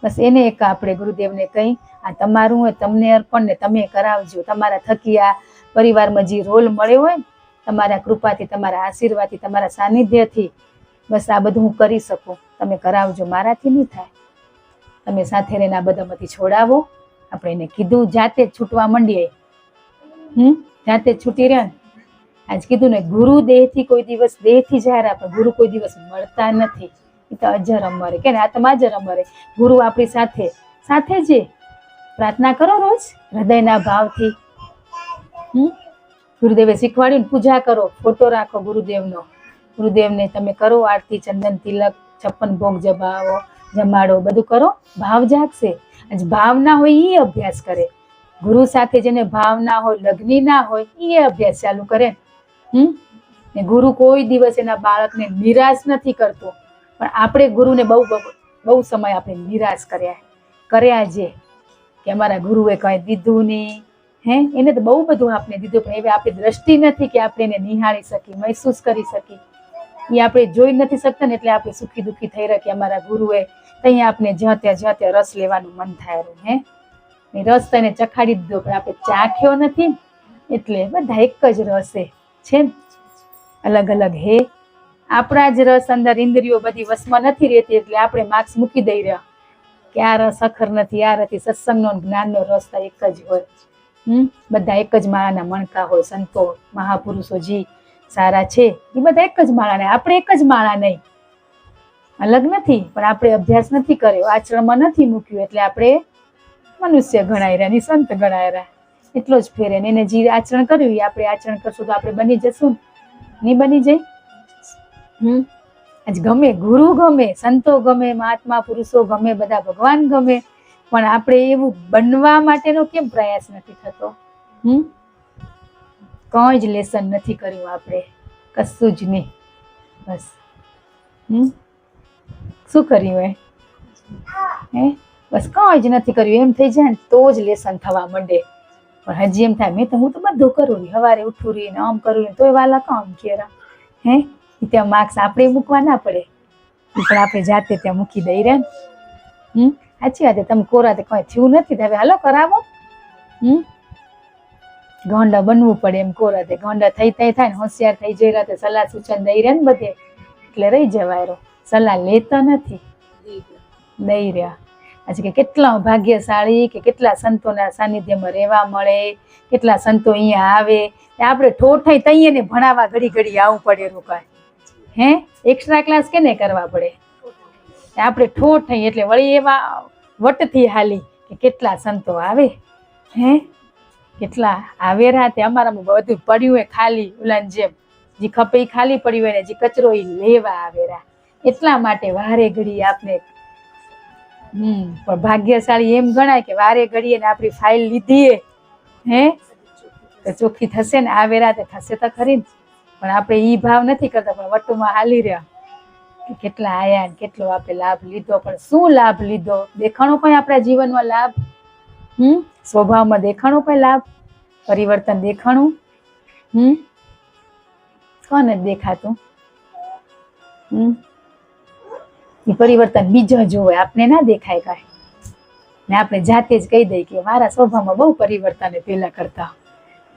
બસ એને એક આપણે ગુરુદેવને કહી આ તમારું હોય, તમને અર્પણ ને તમે કરાવજો. તમારા થકી આ પરિવારમાં જે રોલ મળ્યો હોય, તમારા કૃપાથી, તમારા આશીર્વાદથી, તમારા સાનિધ્યથી બસ આ બધું હું કરી શકું, તમે કરાવજો. મારાથી નહીં થાય. તમે સાથે રહીને આ બધામાંથી છોડાવો. આપણે એને કીધું, જાતે જ છૂટવા માંડીએ. જાતે જ છૂટી રહ્યા ને. આજ કીધું ને, ગુરુ દેહથી કોઈ દિવસ દેહથી જાય, આપણે ગુરુ કોઈ દિવસ મળતા નથી. એ તો અજર અમરે કે આત્મા અજર અમરે. ગુરુ આપણી સાથે જે પ્રાર્થના કરો રોજ હૃદયના ભાવથી. ગુરુદેવે શીખવાડ્યું, પૂજા કરો, ફોટો રાખો ગુરુદેવને તમે કરો આરતી, ચંદન તિલક, 56 ભોગ જમાડો, બધું કરો. ભાવ જાગશે. ભાવ ના હોય એ અભ્યાસ કરે. ગુરુ સાથે જેને ભાવ ના હોય, લગ્ની ના હોય, એ અભ્યાસ ચાલુ કરે. ને ગુરુ કોઈ દિવસ એના બાળકને નિરાશ નથી કરતો. પણ આપણે ગુરુને બહુ સમય આપણે નિરાશ કર્યા છે કે કે અમારા ગુરુએ કંઈ દીધું નહીં. એને તો બહુ બધું આપણે દીધું, પણ એવી આપણી દ્રષ્ટિ નથી કે આપણે એને નિહાળી શકીએ, મહેસૂસ કરી શકીએ. એ આપણે જોઈ નથી શકતા ને, એટલે આપણે સુખી દુઃખી થઈ રહ્યા કે અમારા ગુરુએ ત્યાં આપણે જ્યાં ત્યાં રસ લેવાનું મન થાય. એ રસ તેને ચખાડી દીધો, પણ આપણે ચાખ્યો નથી, એટલે બધા એક જ રસ છે ને, અલગ અલગ હે. આપણા જ રસ અંદર ઇન્દ્રિયો બધી વશમાં નથી રહેતી, એટલે આપણે માર્ક્સ મૂકી દઈ રહ્યા કે આ રસ અખર નથી, આ નથી. સત્સંગનો જ્ઞાનનો રસ એક જ હોય. બધા એક જ માળાના મણકા હોય. સંતો મહાપુરુષો જે સારા છે એ બધા એક જ માળાના, આપણે એક જ માળા નહીં, અલગ નથી. પણ આપણે અભ્યાસ નથી કર્યો, આચરણમાં નથી મૂક્યું, એટલે આપણે મનુષ્ય ગણાય રહ્યા, નિસંત ગણાય રહ્યા. એટલો જ ફેર. એને જે આચરણ કર્યું એ આપણે આચરણ કરશું તો આપણે બની જશું, નહીં બની જાય? આજ ગમે ગુરુ ગમે, સંતો ગમે, મહાત્મા પુરુષો ગમે, બધા ભગવાન ગમે, પણ આપણે એવું બનવા માટેનો કેમ પ્રયાસ નથી થતો? કંઈ જ લેસન નથી કર્યું આપણે, કશું જ નહીં. બસ શું કર્યું બસ કંઈ જ નથી કર્યું. એમ થઈ જાય ને તો જ લેસન થવા માંડે. પણ હજી એમ થાય હું તો બધું કરું, સવારે ઉઠું રહીને આમ કરું, તોય વાલા કામ કેરા. ત્યાં માર્ક્સ આપણે મૂકવા ના પડે, પણ આપણે જાતે ત્યાં મૂકી દઈ રે ને. સાચી વાત. તમે કોરા તે કઈ થયું નથી, હવે હાલો કરાવો. ગોંડા બનવું પડે એમ. કોરા તે ગોંડા થઈ થાય ને, હોશિયાર થઈ જઈ રહ્યા, સલાહ સૂચન દઈ રહે ને બધે, એટલે રહી જવાય. સલાહ લેતા નથી, દઈ રહ્યા. આજે કે કેટલા ભાગ્યશાળી કે કેટલા સંતોના સાનિધ્યમાં રહેવા મળે, કેટલા સંતો અહીંયા આવે. આપણે ઠોઠ થઈ તૈયાને ભણાવવા ઘડી ઘડી આવવું પડે. રોકાય એક્સ્ટ્રા ક્લાસ કેને કરવા પડે? આપણે ઠોઠ થઈ એટલે વળી એવા વટથી હાલી કે કેટલા સંતો આવે, કેટલા આવે રાતે. અમારામાં બધું પડ્યું હોય ખાલી, ઓલા જેમ જે ખપે ખાલી પડ્યું હોય ને, જે કચરો એ લેવા આવેરા. એટલા માટે વારે ઘડી આપણે પણ ભાગ્યશાળી એમ ગણાય કે વારે ઘડીએ ને આપણી ફાઇલ લીધી તો ચોખ્ખી થશે ને, આવે રાતે થશે તો ખરી ને. પણ આપણે ઈ ભાવ નથી કરતા, પણ વટુમાં હાલી રહ્યા કે કેટલા આયા ને કેટલો આપણે લાભ લીધો. પણ શું લાભ લીધો? દેખાણો પણ આપણા જીવનમાં લાભ? સ્વભાવમાં દેખાણો પણ લાભ? પરિવર્તન દેખાણું? કોને દેખાતું? એ પરિવર્તન બીજો જોવે, આપણે ના દેખાય કાંઈ. ને આપણે જાતે જ કહી દઈએ કે મારા સ્વભાવમાં બહુ પરિવર્તન પેલા કરતા.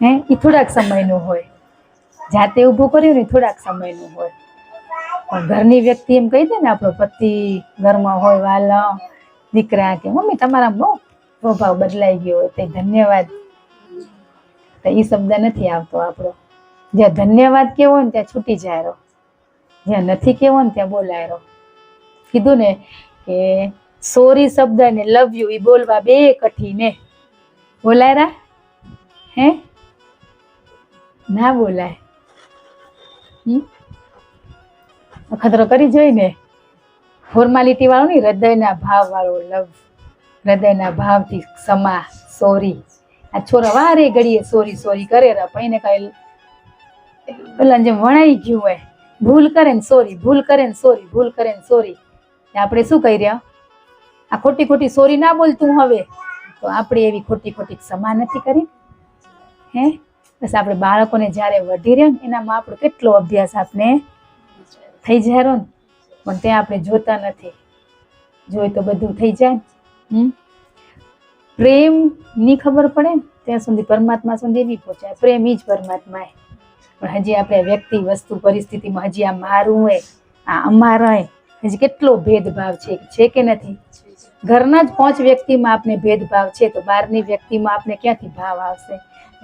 એ થોડાક સમયનું હોય. જાતે ઊભું કર્યું ને થોડાક સમયનું હોય. પણ ઘરની વ્યક્તિ એમ કહી દે ને, આપણો પતિ ઘરમાં હોય, વાલા દીકરા કે મમ્મી તમારા બહુ સ્વભાવ બદલાઈ ગયો હોય, તે ધન્યવાદ. તો એ શબ્દ નથી આવતો આપણો. જ્યાં ધન્યવાદ કેવો ને ત્યાં છૂટી જાય, જ્યાં નથી કેવો ને ત્યાં બોલાય રહો. કીધું ને કે સોરી શબ્દ ને લવ યુ એ બોલવા બે કઠી ને, બોલાય રા? ના બોલાય. અખતરો કરી જોઈ ને, ફોર્માલિટી વાળો નહીં, હૃદયના ભાવ વાળો લવ. હૃદયના ભાવથી ક્ષમા, સોરી. આ છોરા વારે ઘડીએ સોરી સોરી કરે રા, પણ એને કઈ પેલા જેમ વણાઈ ગયું હોય, ભૂલ કરે ને સોરી, ભૂલ કરે ને સોરી, ભૂલ કરે ને સોરી. આપણે શું કહી રહ્યા? આ ખોટી ખોટી સોરી ના બોલતું હવે, તો આપણે એવી ખોટી ખોટી ક્ષમા નથી કરી. બસ આપણે બાળકોને જ્યારે વઢી રહ્યા ને એનામાં આપણો કેટલો અભ્યાસ આપણે થઈ જાય ને, પણ ત્યાં આપણે જોતા નથી. જોઈ તો બધું થઈ જાય. પ્રેમ ની ખબર પડે ત્યાં સુધી પરમાત્મા સુધી નહીં પહોંચાય. પ્રેમ ઈ જ પરમાત્મા. પણ હજી આપણે વ્યક્તિ, વસ્તુ, પરિસ્થિતિમાં હજી આ મારું હોય, આ અમારા હજી કેટલો ભેદભાવ છે કે નથી? ઘરના જ 5 વ્યક્તિમાં આપણે ભેદભાવ છે, તો બહારની વ્યક્તિમાં આપણે ક્યાંથી ભાવ આવશે?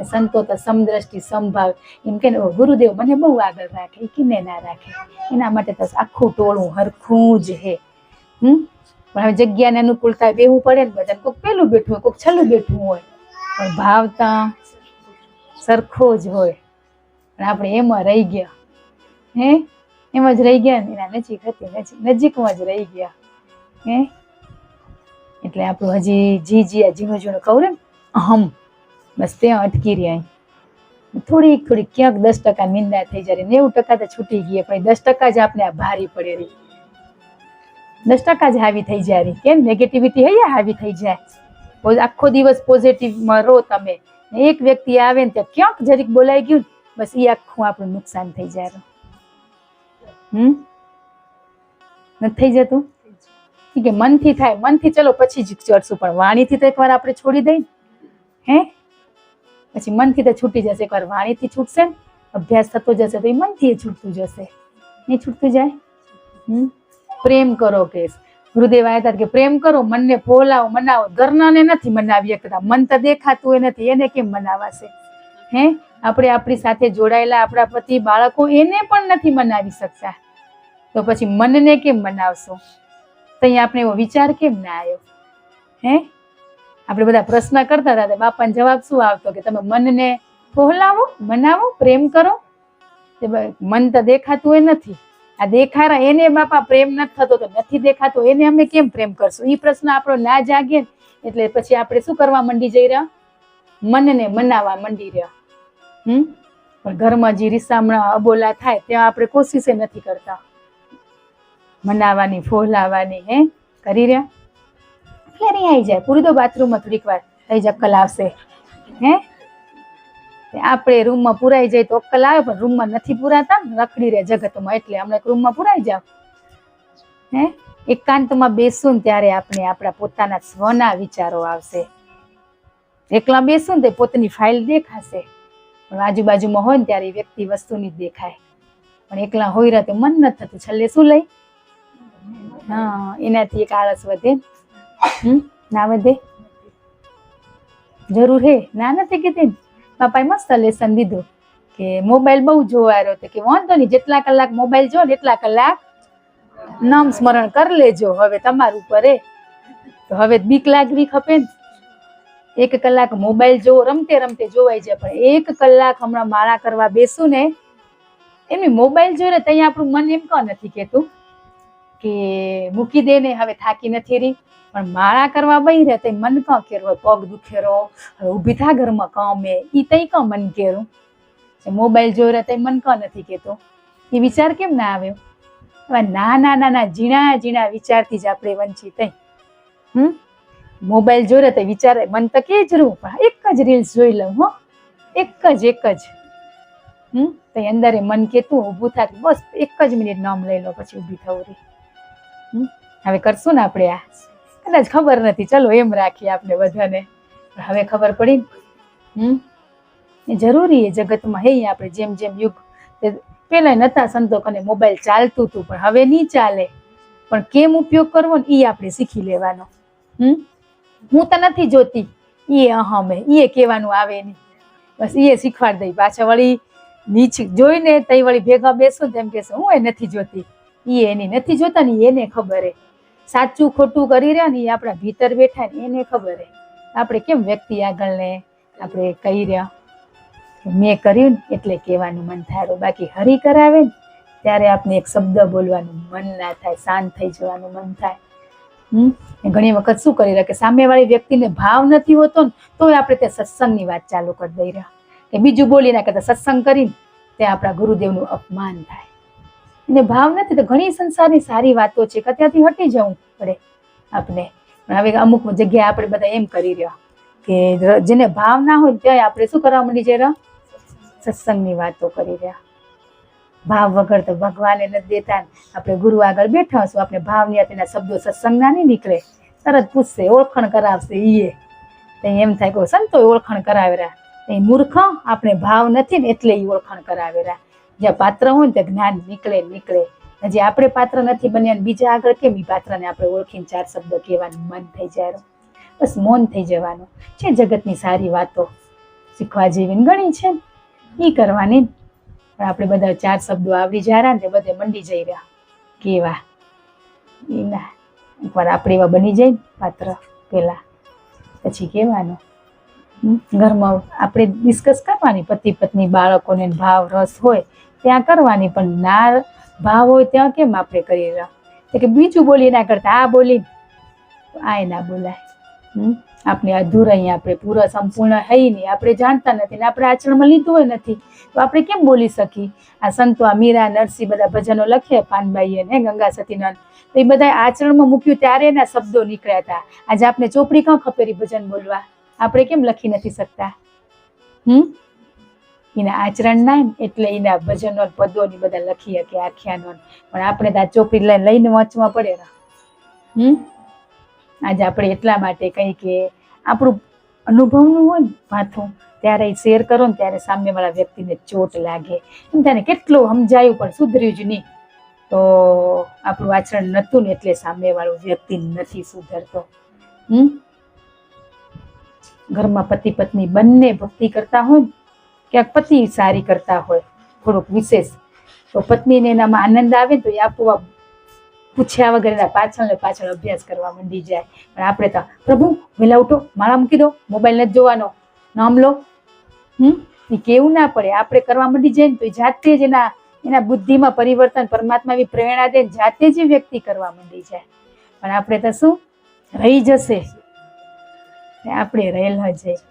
સંતો તો સમદ્રષ્ટિ, સમભાવ એમ કે ગુરુદેવ મને બહુ આગળ રાખે, કિને ના રાખે. એના માટે તો આખું ટોળું હરખું જ હે. પણ હવે જગ્યાને અનુકૂળતા બેવું પડે ને, બધાને કોઈક પેલું બેઠું હોય, કોઈક છેલ્લું બેઠું હોય, પણ ભાવ તો સરખો જ હોય. પણ આપણે એમાં રહી ગયા, એમ જ રહી ગયા ને, એના નજીક હતી, નજીકમાં જ રહી ગયા. એટલે આપણું હજી આ ઝીણું ઝીણું કહું ને, અહમ, બસ ત્યાં અટકી રહ્યા. થોડીક ક્યાંક 10% નિંદા થઈ જાય, 90% તો છૂટી ગઈ, પણ 10% જ આપણે આ ભારી પડે રહી. 10% જ હાવી થઈ જાય. કેમ? નેગેટિવિટી હૈયા હાવી થઈ જાય. આખો દિવસ પોઝિટિવમાં રહો તમે, એક વ્યક્તિ આવે ને ત્યાં ક્યાંક જરીક બોલાઈ ગયું બસ એ આખું આપણું નુકસાન થઈ જાય. નથી થઈ જતું? ઠીક છે, મનથી થાય, મનથી ચલો પછી જ ચડશું, પણ વાણીથી તો એકવાર આપણે છોડી દઈ હે, પછી મનથી તો છૂટી જશે. એકવાર વાણીથી છૂટશે ને, અભ્યાસ થતો જશે તો એ મનથી છૂટતું જશે, નહીં છૂટતું જાય. પ્રેમ કરો કે ગુરુદેવ આવ્યા હતા કે પ્રેમ કરો, મનને ફોલાવો, મનાવો. ઘરનાને નથી મનાવી શકતા, મન તો દેખાતું એ નથી, એને કેમ મનાવાશે? હે, આપણે આપણી સાથે જોડાયેલા આપણા પતિ બાળકો એને પણ નથી મનાવી શકતા, તો પછી મનને કેમ મનાવશો? તો અહીંયા આપણે એવો વિચાર કેમ ના આવ્યો? હે, આપણે બધા પ્રશ્ન કરતા હતા, બાપાનો જવાબ શું આવતો કે તમે મનને ફોલાવો, મનાવો, પ્રેમ કરો. મન તો દેખાતું એ નથી, આ દેખારા એને બાપા પ્રેમ નથી થતો, તો નથી દેખાતો એને અમે કેમ પ્રેમ કરશું? એ પ્રશ્ન આપણો ના જાગે એટલે પછી આપણે શું કરવા માંડી જઈ રહ્યા? મનને મનાવવા માંડી રહ્યા. પણ ઘરમાં જે રીસામણા અબોલા થાય ત્યાં આપણે કોશિશ નથી કરતા મનાવવાની, ફોલાવાની. હે, કરી રહ્યા એટલે નહીં આવી જાય. પૂરી તો બાથરૂમમાં થોડીક વાર થઈ જ અક્કલ આવશે. હે, આપણે રૂમમાં પુરાઈ જાય તો અક્કલ આવે, પણ રૂમમાં નથી પુરાતા, રખડી રહે જગતમાં, એટલે હમણાં રૂમમાં પુરાઈ જાવ. હે, એકાંતમાં બેસું ને ત્યારે આપણે આપણા પોતાના સ્વના વિચારો આવશે. એકલા બેસું ને તે પોતાની ફાઇલ દેખાશે, પણ આજુબાજુમાં હોય ને ત્યારે વ્યક્તિ વસ્તુની જ દેખાય. પણ એકલા હોય રહે તો મન નથી થતું, છેલ્લે શું લઈ? હા, એનાથી એક આળસ વધે. ના વધે? જરૂર હે, ના નથી કીધી. બાપાએ મસ્ત લેસન દીધું કે મોબાઈલ બહુ જોવા રહ્યો, કે વાંધો નહીં, જેટલા કલાક મોબાઈલ જો ને એટલા કલાક નામ સ્મરણ કરી લેજો. હવે તમારું ઉપર હે, તો હવે બીક લાગવી ખપે ને. 1 કલાક મોબાઈલ જોવો, રમતે રમતે જોવાઈ જાય, પણ 1 કલાક હમણાં માળા કરવા બેસું ને, એમની મોબાઈલ જોઈને ત્યાં આપણું મન એમ કાં નથી કહેતું કે મૂકી દે ને, હવે થાકી નથી રહી. પણ માળા કરવા બહી રહે તો મન કાં કેરો, પગ દુખેરો, હવે ઊભી થા ઘરમાં કામ એ તઈ કાં મન કેરું? મોબાઈલ જોઈ રહે તો મન કાં નથી કહેતો? એ વિચાર કેમ ના આવ્યો? હવે નાના નાના ઝીણા ઝીણા વિચારથી જ આપણે વંચિત થઈ. મોબાઈલ જોઈ રહે તો વિચારે મન તો કે જરૂર, પણ એક જ રીલ્સ જોઈ લઉં, હો, એક જ તો અંદર મન કેતું ઊભું થતું, બસ 1 મિનિટ નામ લઈ લો પછી ઊભી થવું રહી. હવે કરશું ને આપણે આ? કદાચ ખબર નથી, ચલો એમ રાખીએ આપણે બધાને. હવે ખબર પડી એ જરૂરી એ જગતમાં. હે, આપણે જેમ જેમ યુગ પેલા નતા સંતો કને મોબાઈલ ચાલતું હતું, પણ હવે નહીં ચાલે. પણ કેમ ઉપયોગ કરવો ને એ આપણે શીખી લેવાનો. હું તો નથી જોતી, એ અહમે, એ કહેવાનું આવે નહીં, બસ એ શીખવાડ દઈ. પાછા વળી નીચે જોઈને તઈ વળી ભેગા બેસું તેમ કહેશે હું એ નથી જોતી, એ એની નથી જોતા ને એને ખબર હે. સાચું ખોટું કરી રહ્યા ને એ આપણા ભીતર બેઠા ને એને ખબર હે. આપણે કેમ વ્યક્તિ આગળને આપણે કહી રહ્યા મેં કર્યું ને એટલે કહેવાનું મન થાય, બાકી હરી કરાવે ને ત્યારે આપણે એક શબ્દ બોલવાનું મન ના થાય, શાંત થઈ જવાનું મન થાય. ઘણી વખત શું કરી રહ્યા કે સામેવાળી વ્યક્તિને ભાવ નથી હોતો ને તોય આપણે તે સત્સંગની વાત ચાલુ કરી દઈ રહ્યા કે બીજું બોલી ના કરતા સત્સંગ કરીને તે આપણા ગુરુદેવનું અપમાન થાય. એને ભાવ નથી તો ઘણી સંસારની સારી વાતો છે કે ત્યાંથી હટી જવું પડે આપણે. પણ હવે અમુક જગ્યાએ આપણે બધા એમ કરી રહ્યા કે જેને ભાવ ના હોય ત્યાં આપણે શું કરવા માંડી જઈ સત્સંગની વાતો કરી રહ્યા. ભાવ વગર તો ભગવાને નથી દેતા. આપણે ગુરુ આગળ બેઠા હશું, આપણે ભાવની તેના શબ્દો સત્સંગના નહીં નીકળે, તરત પૂછશે, ઓળખાણ કરાવશે. એમ થાય કે સંતો ઓળખાણ કરાવેરા, એ મૂર્ખ, આપણે ભાવ નથી ને એટલે એ ઓળખાણ કરાવેરા. જ્યાં પાત્ર હોય ને ત્યાં જ્ઞાન નીકળે. હજી આપણે પાત્ર નથી બન્યા બીજા આગળ કેમ એ પાત્રને આપણે ઓળખીને 4 શબ્દ કહેવાનું મન થઈ જાય. બસ મૌન થઈ જવાનું છે. જગતની સારી વાતો શીખવા જેવી ઘણી છે, એ કરવાની. પણ આપણે બધા 4 શબ્દો આવડી જાય ને બધે મંડી જઈ રહ્યા કેવા એના. એકવાર આપણે એવા બની જાય ને પાત્ર પેલા, પછી કહેવાનું ઘરમાં આપણે ડિસ્કસ કરવાની, પતિ પત્ની બાળકોને ભાવ રસ હોય ત્યાં કરવાની. પણ ના ભાવ હોય ત્યાં કેમ આપણે કરી રહ્યા કે બીજું બોલી ના કરતા આ બોલી આ ના બોલાય. આપણે અધૂરા અહીંયા આપણે પૂરા સંપૂર્ણ હઈ નહીં, આપણે જાણતા નથી ને આપણે આચરણમાં લીધું હોય નથી તો આપણે કેમ બોલી શકીએ? આ સંતો આ મીરા નરસિંહ બધા ભજનો લખે પાનબાઈએ ને ગંગા સતીનંદ, તો એ બધા આચરણમાં મૂક્યું ત્યારે એના શબ્દો નીકળ્યા હતા. આજે આપણે ચોપડી કાં ખપેરી ભજન બોલવા, આપણે કેમ લખી નથી શકતા? એના આચરણ ના એટલે એના ભજનો પદો ની બધા લખી શકે આખ્યાનો, પણ આપણે તો આ ચોપડી લઈને વાંચવા પડે. આજે આપણે એટલા માટે કઈ કે આપણું અનુભવનું હોય ને માથું ત્યારે શેર કરો ને ત્યારે સામેવાળા વ્યક્તિને ચોટ લાગે. એમ થાય ને કેટલું સમજાયું પણ સુધર્યું જ નહીં, તો આપણું આચરણ નહોતું ને એટલે સામેવાળું વ્યક્તિ નથી સુધરતો. ઘરમાં પતિ પત્ની બંને ભક્તિ કરતા હોય ને, ક્યાંક પતિ સારી કરતા હોય થોડુંક વિશેષ, તો પત્નીને એનામાં આનંદ આવે ને તો એ આપવા પૂછ્યા વગર એના પાછળ અભ્યાસ કરવા માંડી જાય. પણ આપણે તો પ્રભુ વહેલા ઉઠો, માળા મૂકી દો, મોબાઈલ નથી જોવાનો, નામ લો. એ કેવું ના પડે, આપણે કરવા માંડી જાય ને તો જાતે જ એના બુદ્ધિમાં પરિવર્તન પરમાત્મા એવી પ્રેરણા દે, જાતે જ વ્યક્તિ કરવા માંડી જાય. પણ આપણે તો શું રહી જશે, આપણે રહેલા જાય.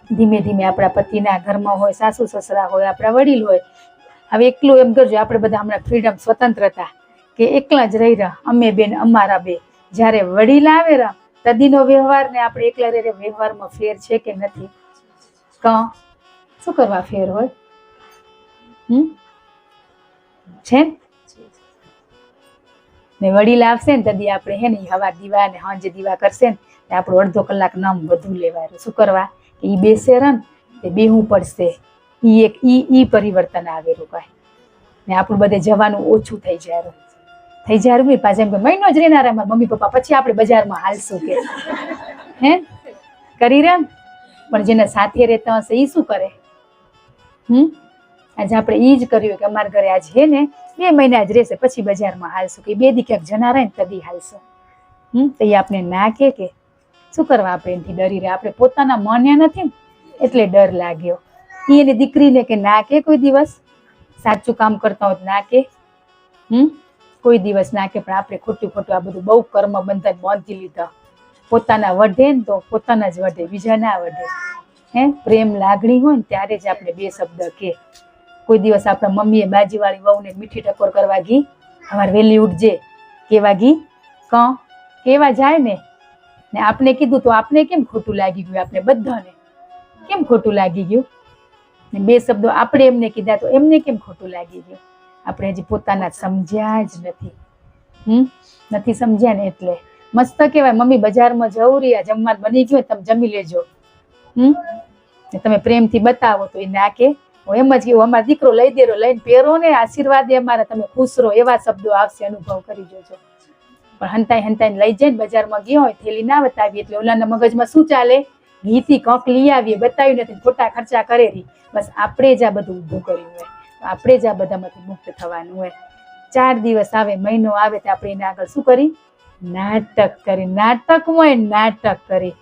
ધીમે ધીમે આપણા પતિના ઘરમાં હોય, સાસુ સસરા હોય, આપણા વડીલ હોય. હવે એકલું એમ કરજો, આપણે બધા હમણાં ફ્રીડમ સ્વતંત્રતા કે એકલા જ રહી રહ્યા, અમે બેન અમારા બે. જ્યારે વડીલ આવે રહ્યા તદીનો વ્યવહાર ને આપણે એકલા રહે વ્યવહારમાં ફેર છે કે નથી? શું કરવા ફેર હોય? છે ને વડીલ આવશે ને તદી આપણે હે ને હવા દીવા ને હાંજે દીવા કરશે ને આપણું અડધો કલાક નામ વધુ લેવાય. શું કરવા? ઈ બેસે રન તે બેહવું પડશે. ઈ પરિવર્તન આવેલું કાંઈ ને આપણું બધે જવાનું ઓછું થઈ જાય. પાછા એમ કે મહિનો જ રહેનારા મારા મમ્મી પપ્પા, પછી આપણે બજારમાં હાલશું કે હે કરી રહ્યા. પણ જેને સાથે રહેતા હશે એ શું કરે? આજે આપણે ઈ જ કર્યું કે અમારા ઘરે આજ હે ને 2 મહિના જ રહેશે, પછી બજારમાં હાલશું કે 2 દી ક્યાંક જના રહે ને તદી હાલશું. તો એ આપણે ના કે શું કરવા? આપણે એનાથી ડરી રહ્યા. આપણે પોતાના માન્યા નથી ને એટલે ડર લાગ્યો. એની દીકરીને કે ના કે કોઈ દિવસ સાચું કામ કરતા હોય ના કે કોઈ દિવસ ના કે. પણ આપણે ખોટું આ બધું બહુ કર્મ બંધન બાંધી લીધા. પોતાના વઢે ને તો પોતાના જ વઢે, બીજા ના વઢે. પ્રેમ લાગણી હોય ને ત્યારે જ આપણે 2 શબ્દ કે. કોઈ દિવસ આપણા મમ્મીએ બાજીવાળી વહુને મીઠી ટકોર કરવા ગઈ, અમારે વહેલી ઉઠજે કેવા ગઈ, કેવા જાય ને આપણે કીધું તો આપણે કેમ ખોટું લાગી ગયું? આપણે બધાને કેમ ખોટું લાગી ગયું? ને 2 શબ્દો આપણે એમને કીધા તો એમને કેમ ખોટું લાગી ગયું? આપણે હજી પોતાના સમજ્યા જ નથી સમજ્યા ને એટલે મસ્ત કહેવાય મમ્મી બજારમાં જવું રહ્યા, જમવા બની ગયું તમે જમી લેજો. તમે પ્રેમથી બતાવો તો એ ના કે એમ જ કેવું અમારો દીકરો લઈ દેરો, લઈને પહેરો ને આશીર્વાદ અમારા, તમે ખુશ રહો, એવા શબ્દો આવશે, અનુભવ કરી જોજો. પણ હંતાઈને લઈ જાય ને બજારમાં ગયો હોય થેલી ના બતાવીએ એટલે ઓલાના મગજમાં શું ચાલે? ઘીથી કંક લઈ આવીએ, બતાવ્યું નથી, ખોટા ખર્ચા કરેલી. બસ આપણે જ આ બધું ઊભું કર્યું હોય, આપણે જ આ બધામાંથી મુક્ત થવાનું હોય. 4 દિવસ આવે, મહિનો આવે તો આપણે એને આગળ શું કરી? નાટક કરી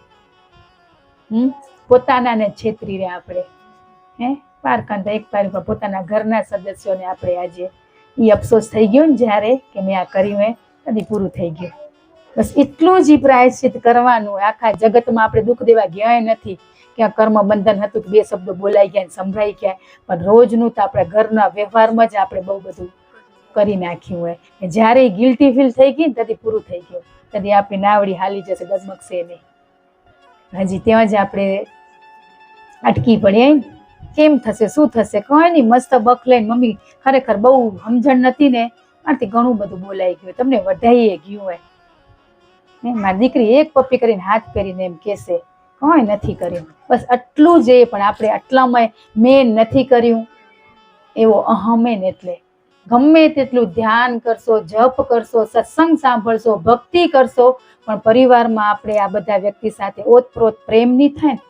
પોતાનાને છેતરી રહ્યા આપણે. પારકાંતા એક પાર પોતાના ઘરના સદસ્યોને આપણે આજે એ અફસોસ થઈ ગયો ને જ્યારે કે મેં આ કર્યું કદી પૂરું થઈ ગયું. બસ એટલું જ પ્રાયશ્ચિત કરવાનું. આખા જગતમાં આપણે દુઃખ દેવા ગયા નથી, ક્યાં કર્મ બંધન હતું કે 2 શબ્દો બોલાઈ ગયા સંભળાઈ ગયા, પણ રોજનું તો આપણા ઘરના વ્યવહારમાં જ આપણે બહુ બધું કરી નાખ્યું હોય. જ્યારે ગિલ્ટી ફીલ થઈ ગઈ ને તદી પૂરું થઈ ગયું, તદી આપણી નાવડી હાલી જશે, ડગમગશે નહીં. હજી ત્યાં જ આપણે અટકી પડ્યા. કેમ થશે, શું થશે, કઈ નહીં. મસ્ત બખ લઈને મમ્મી ખરેખર બહુ સમજણ નથી ને આથી ઘણું બધું બોલાઈ ગયું, તમને વધાઈએ ગયું હોય. મારી દીકરી એક પપ્પી કરીને હાથ પહેરીને એમ કહેશે કઈ નથી કર્યું. બસ આટલું જ. પણ આપણે આટલામાં મેં નથી કર્યું એવો અહમે ને એટલે ગમે તેટલું ધ્યાન કરશો, જપ કરશો, સત્સંગ સાંભળશો, ભક્તિ કરશો, પણ પરિવારમાં આપણે આ બધા વ્યક્તિ સાથે ઓતપ્રોત પ્રેમ નહીં થાય ને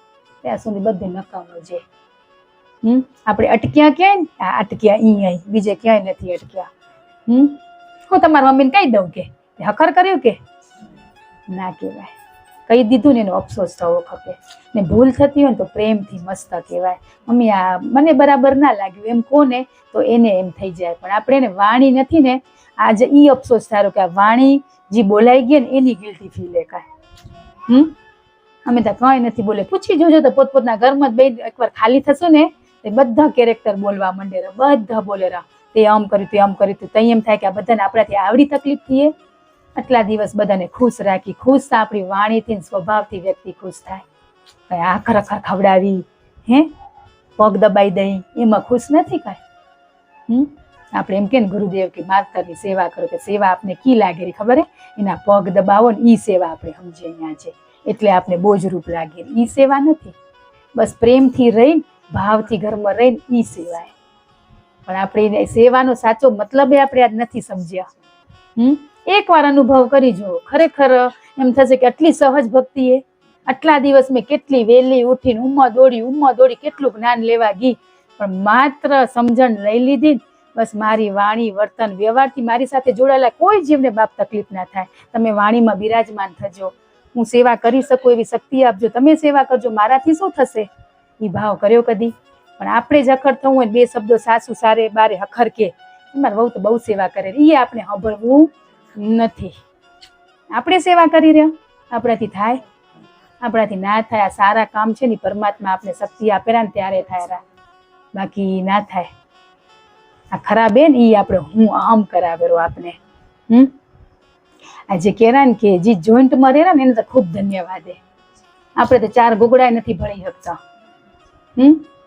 ત્યાં સુધી બધું નકામું છે. આપણે અટક્યા ક્યાંય ને અટક્યા અહીં, બીજે ક્યાંય નથી અટક્યા. હું તમારા મમ્મીને કહી દઉં કે હકર કર્યું કે ના કહેવાય. કહી દીધું ને એનો અફસોસ થવો ખપે. ને ભૂલ થતી હોય ને તો પ્રેમથી મસ્ત કહેવાય, મમ્મી આ મને બરાબર ના લાગ્યું એમ કોને તો એને એમ થઈ જાય. પણ આપણે એને વાણી નથી ને આજે ઈ અફસોસ થારો કે આ વાણી જે બોલાઈ ગઈ ને એની ગિલ્ટી ફીલ એ કાંઈ. અમે તો કઈ નથી બોલે. પૂછી જોજો તો પોતપોતના ઘરમાં જ બે એકવાર ખાલી થશો ને એ બધા કેરેક્ટર બોલવા માંડે, બધા બોલે. તે આમ કર્યું તે આમ કર્યું તો એમ થાય કે આ બધાને આપણાથી આવડી તકલીફ થઈએ. આટલા દિવસ બધાને ખુશ રાખી, ખુશ આપણી વાણીથી સ્વભાવથી વ્યક્તિ ખુશ થાય. કઈ આખર આખર ખવડાવી, પગ દબાઈ દઈ, એમાં ખુશ નથી કાંઈ. આપણે એમ કે ને ગુરુદેવ કે માવતરની સેવા કરો, કે સેવા આપને કી લાગેલી ખબર હે? એના પગ દબાવો ને ઈ સેવા આપણે સમજીએ અહીંયા છે, એટલે આપણે બોજરૂપ લાગે. ઈ સેવા નથી, બસ પ્રેમથી રહીને ભાવથી ઘરમાં રહીને ઈ સેવા. પણ આપણે સેવાનો સાચો મતલબ આપણે આજ નથી સમજ્યા. એકવાર અનુભવ કરી જુઓ, ખરેખર એમ થશે કે આટલી સહજ ભક્તિ એ. આટલા દિવસ મેં કેટલી વહેલી ઉઠીને ઉમ્મા દોડી કેટલું જ્ઞાન લેવા ગઈ, પણ માત્ર સમજણ લઈ લીધી. બસ મારી વાણી, વર્તન, વ્યવહારથી મારી સાથે જોડાયેલા કોઈ જીવને બાપ તકલીફ ના થાય. તમે વાણીમાં બિરાજમાન થજો, હું સેવા કરી શકું એવી શક્તિ આપજો, તમે સેવા કરજો, મારાથી શું થશે? એ ભાવ કર્યો કદી? પણ આપણે જ અખર થવું હોય, બે શબ્દો સાસુ સારે બારે હખર કે મારી વહુ તો બહુ સેવા કરે, એ આપણે સાંભળવું નથી. આપણે સેવા કરી રહ્યા, આપણાથી થાય? આપણાથી ના થાય. આ સારા કામ છે ને પરમાત્મા આપણે શક્તિ આપેલા ને ત્યારે થાય, બાકી ના થાય. આ ખરાબ હે ને એ આપણે હું આમ કરાવેલો આપને. આ જે કહેવાય ને કે જે જોઈન્ટમાં રહેલા ને એને તો ખૂબ ધન્યવાદ હે. આપણે તો 4 ગોગડા નથી ભણી શકતા.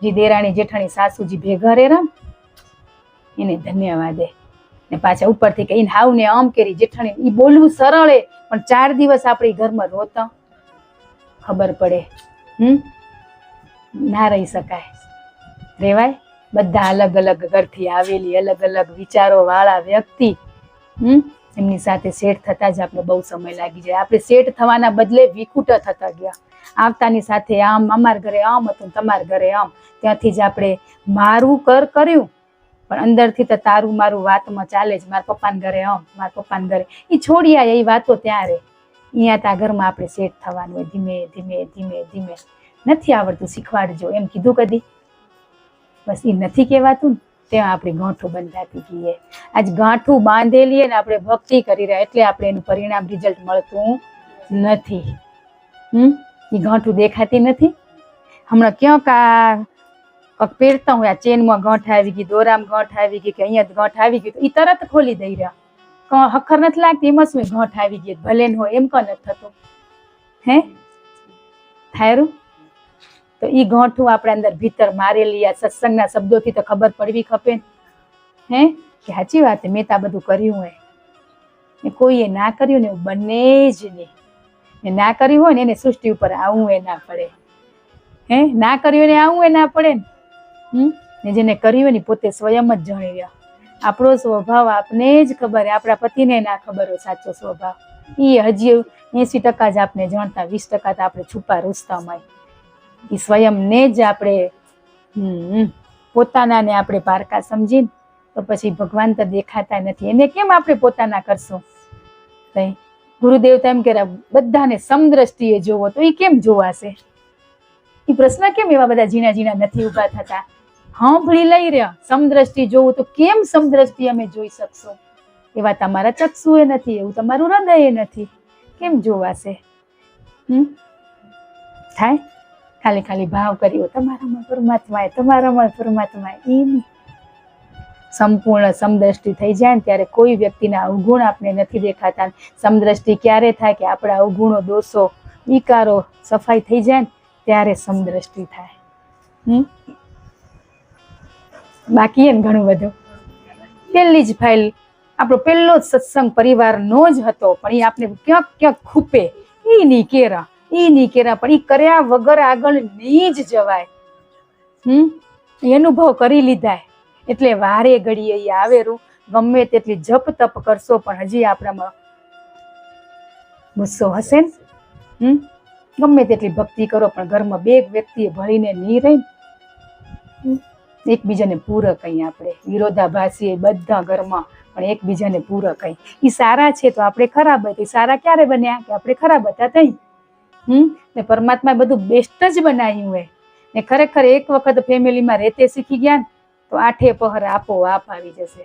જે દેરાણી જેઠાણી સાસુજી ભેગા રહેલા એને ધન્યવાદ હે. ને પાછા ઉપરથી કહીને હાવ ને આમ કરી જેઠાણી, એ બોલવું સરળ હે, પણ 4 દિવસ આપણે ઘરમાં રોતા ખબર પડે. ના રહી શકાય, રેવાય. બધા અલગ અલગ ઘરથી આવેલી, અલગ અલગ વિચારો વાળા વ્યક્તિ, એમની સાથે સેટ થતા જ આપણે બહુ સમય લાગી જાય. આપણે સેટ થવાના બદલે વિખૂટા થતા ગયા. આવતાની સાથે આમ, અમારા ઘરે આમ હતું, તમારા ઘરે આમ. ત્યાંથી જ આપણે મારું કર્યું, પણ અંદરથી તો તારું મારું વાતમાં ચાલે જ. મારા પપ્પાના ઘરે આમ, મારા પપ્પાના ઘરે એ છોડી આયા, એ વાતો ત્યાં રહે. અહીંયા ત્યાં ઘરમાં આપણે સેટ થવાનું હોય, ધીમે ધીમે ધીમે ધીમે. નથી આવડતું, શીખવાડજો એમ કીધું કદી? બસ એ નથી કહેવાતું ને, ત્યાં આપણી ગાંઠું બંધાતી ગઈએ. આજ ગાંઠું બાંધેલી ને આપણે ભક્તિ કરી રહ્યા, એટલે આપણે એનું પરિણામ, રિઝલ્ટ મળતું નથી. એ ગાંઠું દેખાતી નથી. હમણાં ક્યાંક પહેરતા હોય, આ ચેનમાં ગાંઠ આવી ગઈ, દોરામાં ગાંઠ આવી ગઈ, કે અહીંયા ગાંઠ આવી ગઈ, તો એ તરત ખોલી દઈ રહ્યા. હખર નથી લાગતી, એમાં શું ગાંઠ આવી ગઈ, ભલે ન હોય એમ કોણ નથી થતું? થાયરું તો ઈ ગાંઠું આપણે અંદર ભીતર મારેલી આ સત્સંગના શબ્દોથી તો ખબર પડવી ખપે કે સાચી વાત મેં તો આ બધું કર્યું હોય. ને કોઈએ ના કર્યું ને એવું બને જ નહીં. ને ના કર્યું હોય ને એને સૃષ્ટિ ઉપર આવવું એ ના પડે. ના કર્યું એને આવવું એ ના પડે ને જેને કર્યું હોય ને પોતે સ્વયં જ જાણી રહ્યા. આપણો સ્વભાવ આપને જ ખબર, આપણા પતિને ના ખબર હોય સાચો સ્વભાવ. એ હજી 80% જ આપણે જાણતા, 20% તો આપણે છુપા રૂસ્તામાં. એ સ્વયંને જ આપણે પોતાનાને આપણે પારકા સમજીને તો પછી ભગવાન તો દેખાતા નથી. એને કેમ આપણે પોતાના કરશું? ગુરુદેવ તો એમ કે બધાને સમદ્રષ્ટિએ જોવો, તો એ કેમ જોવાશે? એ પ્રશ્ન કેમ એવા બધા ઝીણા ઝીણા નથી ઉભા થતા? સાંભળી લઈ રહ્યા, સમદ્રષ્ટિ જોવું તો કેમ સમદ્રષ્ટિ અમે જોઈ શકશું? એવા તમારા ચક્ષુ એ નથી, એવું તમારું હૃદય એ નથી, કેમ જોવાશે? થાય ખાલી ખાલી ભાવ કર્યો તમારામાં પરમાત્મા, તમારામાં પરમાત્મા. એ નહીં. સંપૂર્ણ સમદ્રષ્ટિ થઈ જાય ને ત્યારે કોઈ વ્યક્તિના અવગુણ આપણે નથી દેખાતા. સમદ્રષ્ટિ ક્યારે થાય કે આપણા અવગુણો, દોષો, વિકારો સફાઈ થઈ જાય ને ત્યારે સમદ્રષ્ટિ થાય. બાકી એમ ઘણું બધું. પહેલી જ ફાઇલ આપણો પહેલો જ સત્સંગ પરિવારનો જ હતો, પણ એ આપણે ક્યાંક ક્યાંક ખૂપે. એ નહીં કેરા, પણ એ કર્યા વગર આગળ નહીં જ જવાય. અનુભવ કરી લીધા એટલે વારે ઘડીએ એ આવેરું. ગમે તેટલી જપ તપ કરશો પણ હજી આપણામાં ગુસ્સો હશે ને. ગમે તેટલી ભક્તિ કરો પણ ઘરમાં બે વ્યક્તિએ ભળીને નહીં રહી, એકબીજાને પૂરક અહીં આપણે વિરોધાભાસી બધા ઘરમાં, પણ એકબીજાને પૂરક અહીં. એ સારા છે તો આપણે ખરાબ હતા. સારા ક્યારે બન્યા કે આપણે ખરાબ હતા તઈ. ને પરમાત્માએ બધું બેસ્ટ જ બનાવ્યું હોય. ને ખરેખર એક વખત ફેમિલીમાં રહેતે શીખી ગયા ને તો 8 પહર આપોઆપ આવી જશે.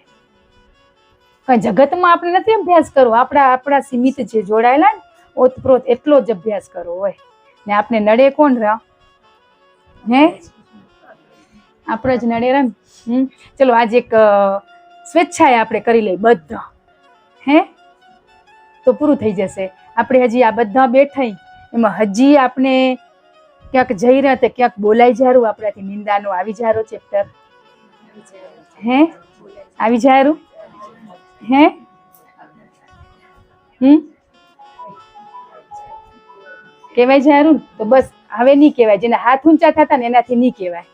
કઈ જગતમાં આપણે નથી અભ્યાસ કરવો, આપણા સીમિત જે જોડાયેલા ને ઓતપ્રોત એટલો જ અભ્યાસ કરવો હોય. ને આપણે નડે કોણ રહ્યા? આપણે જ નડે રહ્યા ને. ચલો આજે એક સ્વેચ્છાએ આપણે કરી લઈએ બધા, હે તો પૂરું થઈ જશે. આપણે હજી આ બધા બેઠા એમાં હજી આપણે ક્યાંક જઈ રહ્યા તો ક્યાંક બોલાઈ જારું, આપણાથી નિંદાનો આવી જારો ચેપ્ટર, હે આવી જારું, હે કહેવાય જારું તો બસ હવે નહીં કહેવાય. જેના હાથ ઊંચા થતા ને એનાથી નહીં કહેવાય.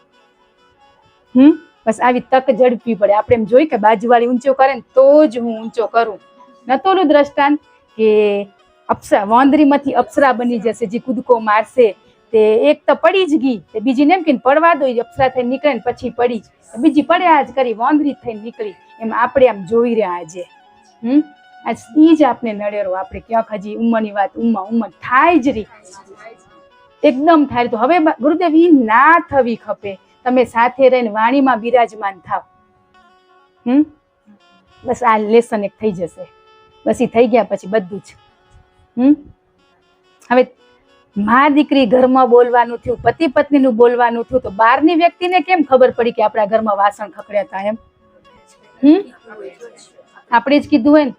બસ આવી તક ઝડપવી પડે. આપણે એમ જોઈ કે બાજુવાળી ઊંચો કરે ને તો જ હું ઊંચો કરું. નતો ઓલું દ્રષ્ટાંત કે અપ્સરા વાંદરીમાંથી અપ્સરા બની જશે, જે કૂદકો મારશે તે એક તો પડી જ ગઈ, તે બીજી ને એમ કે પડવા દો, અપ્સરા થઈને નીકળે ને પછી પડી, બીજી પડ્યા જ કરી, વાંદરી થઈને નીકળી. એમ આપણે આમ જોઈ રહ્યા આજે. આજ ઈ જ આપણે નડેરો. આપણે ક્યાંક હજી ઉંમરની વાત ઉંમર થાય જ રહી, એકદમ થાય. તો હવે ગુરુદેવ ઈ ના થવી ખપે. તમે સાથે રહીને વાણીમાં બિરાજમાન થાવ. બસ આ લેસન એક થઈ જશે. બસ ઈ થઈ ગયા પછી બધું જ. હવે મા દીકરી ઘરમાં બોલવાનું થયું, પતિ પત્નીનું બોલવાનું થયું, તો બહારની વ્યક્તિને કેમ ખબર પડી કે આપણા ઘરમાં વાસણ ખખડ્યા હતા એમ? આપણે જ કીધું હોય ને,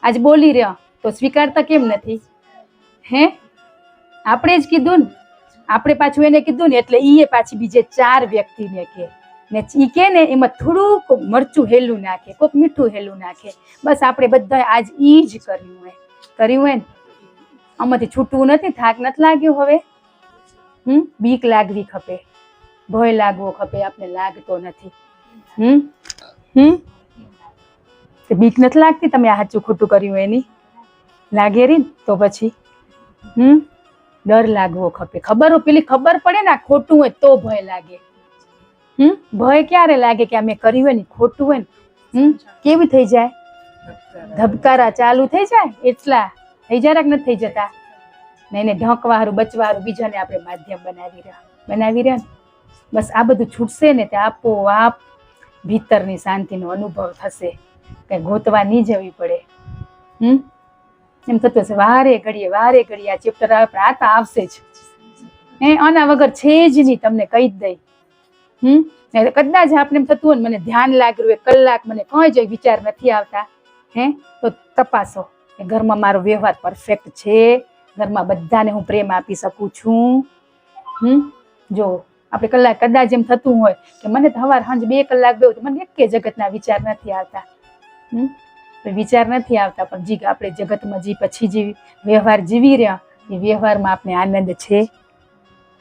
આજ બોલી રહ્યા તો સ્વીકારતા કેમ નથી? હે આપણે જ કીધું ને, આપણે પાછું એને કીધું ને એટલે ઈએ પાછી બીજે 4 વ્યક્તિને કે ને ઈ કે ને એમાં થોડુંક મરચું હેલું નાખે, કોક મીઠું હેલું નાખે. બસ આપણે બધા આજ ઈ જ કર્યું હોય ને. આમાંથી છૂટવું નથી. થાક નથી લાગ્યો હવે? બીક લાગવી ખપે, ભય લાગવો ખપે. આપણે લાગતો નથી. બીક નથી લાગતી? તમે આ સાચું ખોટું કર્યું એની લાગે રી તો પછી ડર લાગવો ખપે. પેલી ખબર પડે ને ખોટું હોય તો ભય લાગે. ભય ક્યારે લાગે કે અમે કર્યું હોય ને ખોટું હોય ને કેવી થઈ જાય? ધબકારા ચાલુ થઈ જાય. એટલા થઈ જાય કે નથી થઈ જતા? ને એને ઢંકવાળું બચવાળું બીજાને આપણે માધ્યમ બનાવી રહ્યા ને. બસ આ બધું છૂટશે ને તે આપોઆપ ભીતરની શાંતિનો અનુભવ થશે. કઈ ગોતવા નહીં જવી પડે. એમ થતું હશે વારે ઘડીએ આ ચેપ્ટર આવે, પણ આ તો આવશે જ. આના વગર છે જ નહીં, તમને કહી જ દઈ. કદાચ આપણે એમ થતું હોય ને મને ધ્યાન લાગ્યું 1 કલાક મને કઈ જ વિચાર નથી આવતા, તો તપાસો કે ઘરમાં મારો વ્યવહાર પરફેક્ટ છે, ઘરમાં બધાને હું પ્રેમ આપી શકું છું. જો આપણે કદાચ એમ થતું હોય કે મને સવાર સાંજ 2 કલાક બેવું તો મને એક જગતના વિચાર નથી આવતા. પણ જી આપણે જગતમાં પછી જે વ્યવહાર જીવી રહ્યા એ વ્યવહારમાં આપણે આનંદ છે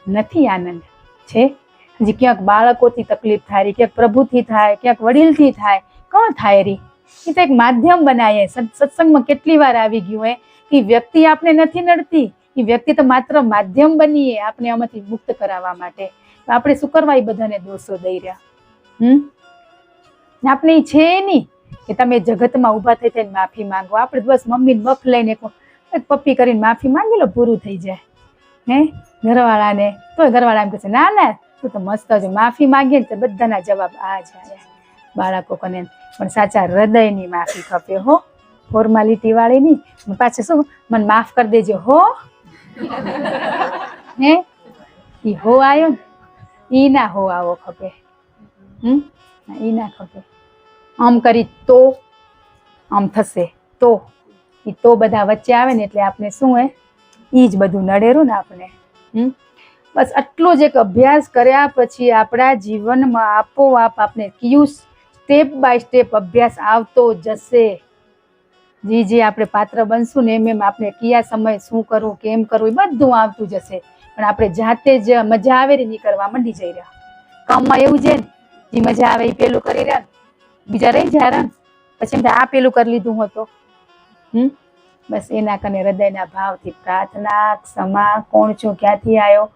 નથી? આનંદ છે. હજી ક્યાંક બાળકોથી તકલીફ થાય રહી, ક્યાંક પ્રભુથી થાય, ક્યાંક વડીલથી થાય. કોણ થાય રહી? એ તો એક માધ્યમ બનાવીએ. સત્સંગમાં કેટલી વાર આવી ગયું હોય કે વ્યક્તિ આપણે નથી નડતી, એ વ્યક્તિ તો માત્ર માધ્યમ બનીએ આપણે આમાંથી મુક્ત કરાવવા માટે. આપણે શું કરવા એ બધાને દોષો દઈ રહ્યા? આપણે એ છે નહીં કે તમે જગતમાં ઊભા થઈ થઈને માફી માંગો. આપણે બસ મમ્મીને મફ લઈને પપ્પી કરીને માફી માંગી લો, પૂરું થઈ જાય. ઘરવાળાને તો ઘરવાળા એમ કહે છે ના તું તો મસ્ત જ માફી માંગીએ ને તો બધાના જવાબ આ જ આવ્યા. બાળકો કને પણ સાચા હૃદયની માફી ખપે હો, ફોર્માલિટી વાળી નહીં. પાછું શું મને માફ કરી દેજો હો, ઈ હો આવ્યો ને ઈ ના હો આવો ખપે. ઈ ના ખપે. આમ કરી તો આમ થશે તો ઈ તો બધા વચ્ચે આવે ને એટલે આપણે શું હે ઈ જ બધું નડેરું ને આપણે. બસ આટલો જ એક અભ્યાસ કર્યા પછી આપણા જીવનમાં આપોઆપ આપણે કયું સ્ટેપ બાય સ્ટેપ અભ્યાસ આવતો જશે. જે આપણે પાત્ર બનશું ને એમ આપણે કયા સમય શું કરવું કેમ કરવું એ બધું આવતું જશે. પણ આપણે જાતે જ મજા આવે ને નહીં કરવા માંડી જઈ રહ્યા. કામમાં એવું છે ને જે મજા આવે એ પેલું કરી રહ્યા, બીજા રહી જાય પછી એમ આ પેલું કરી લીધું હતો. બસ એના કને હૃદયના ભાવથી પ્રાર્થના, ક્ષમા, કોણ છો, ક્યાંથી આવ્યો.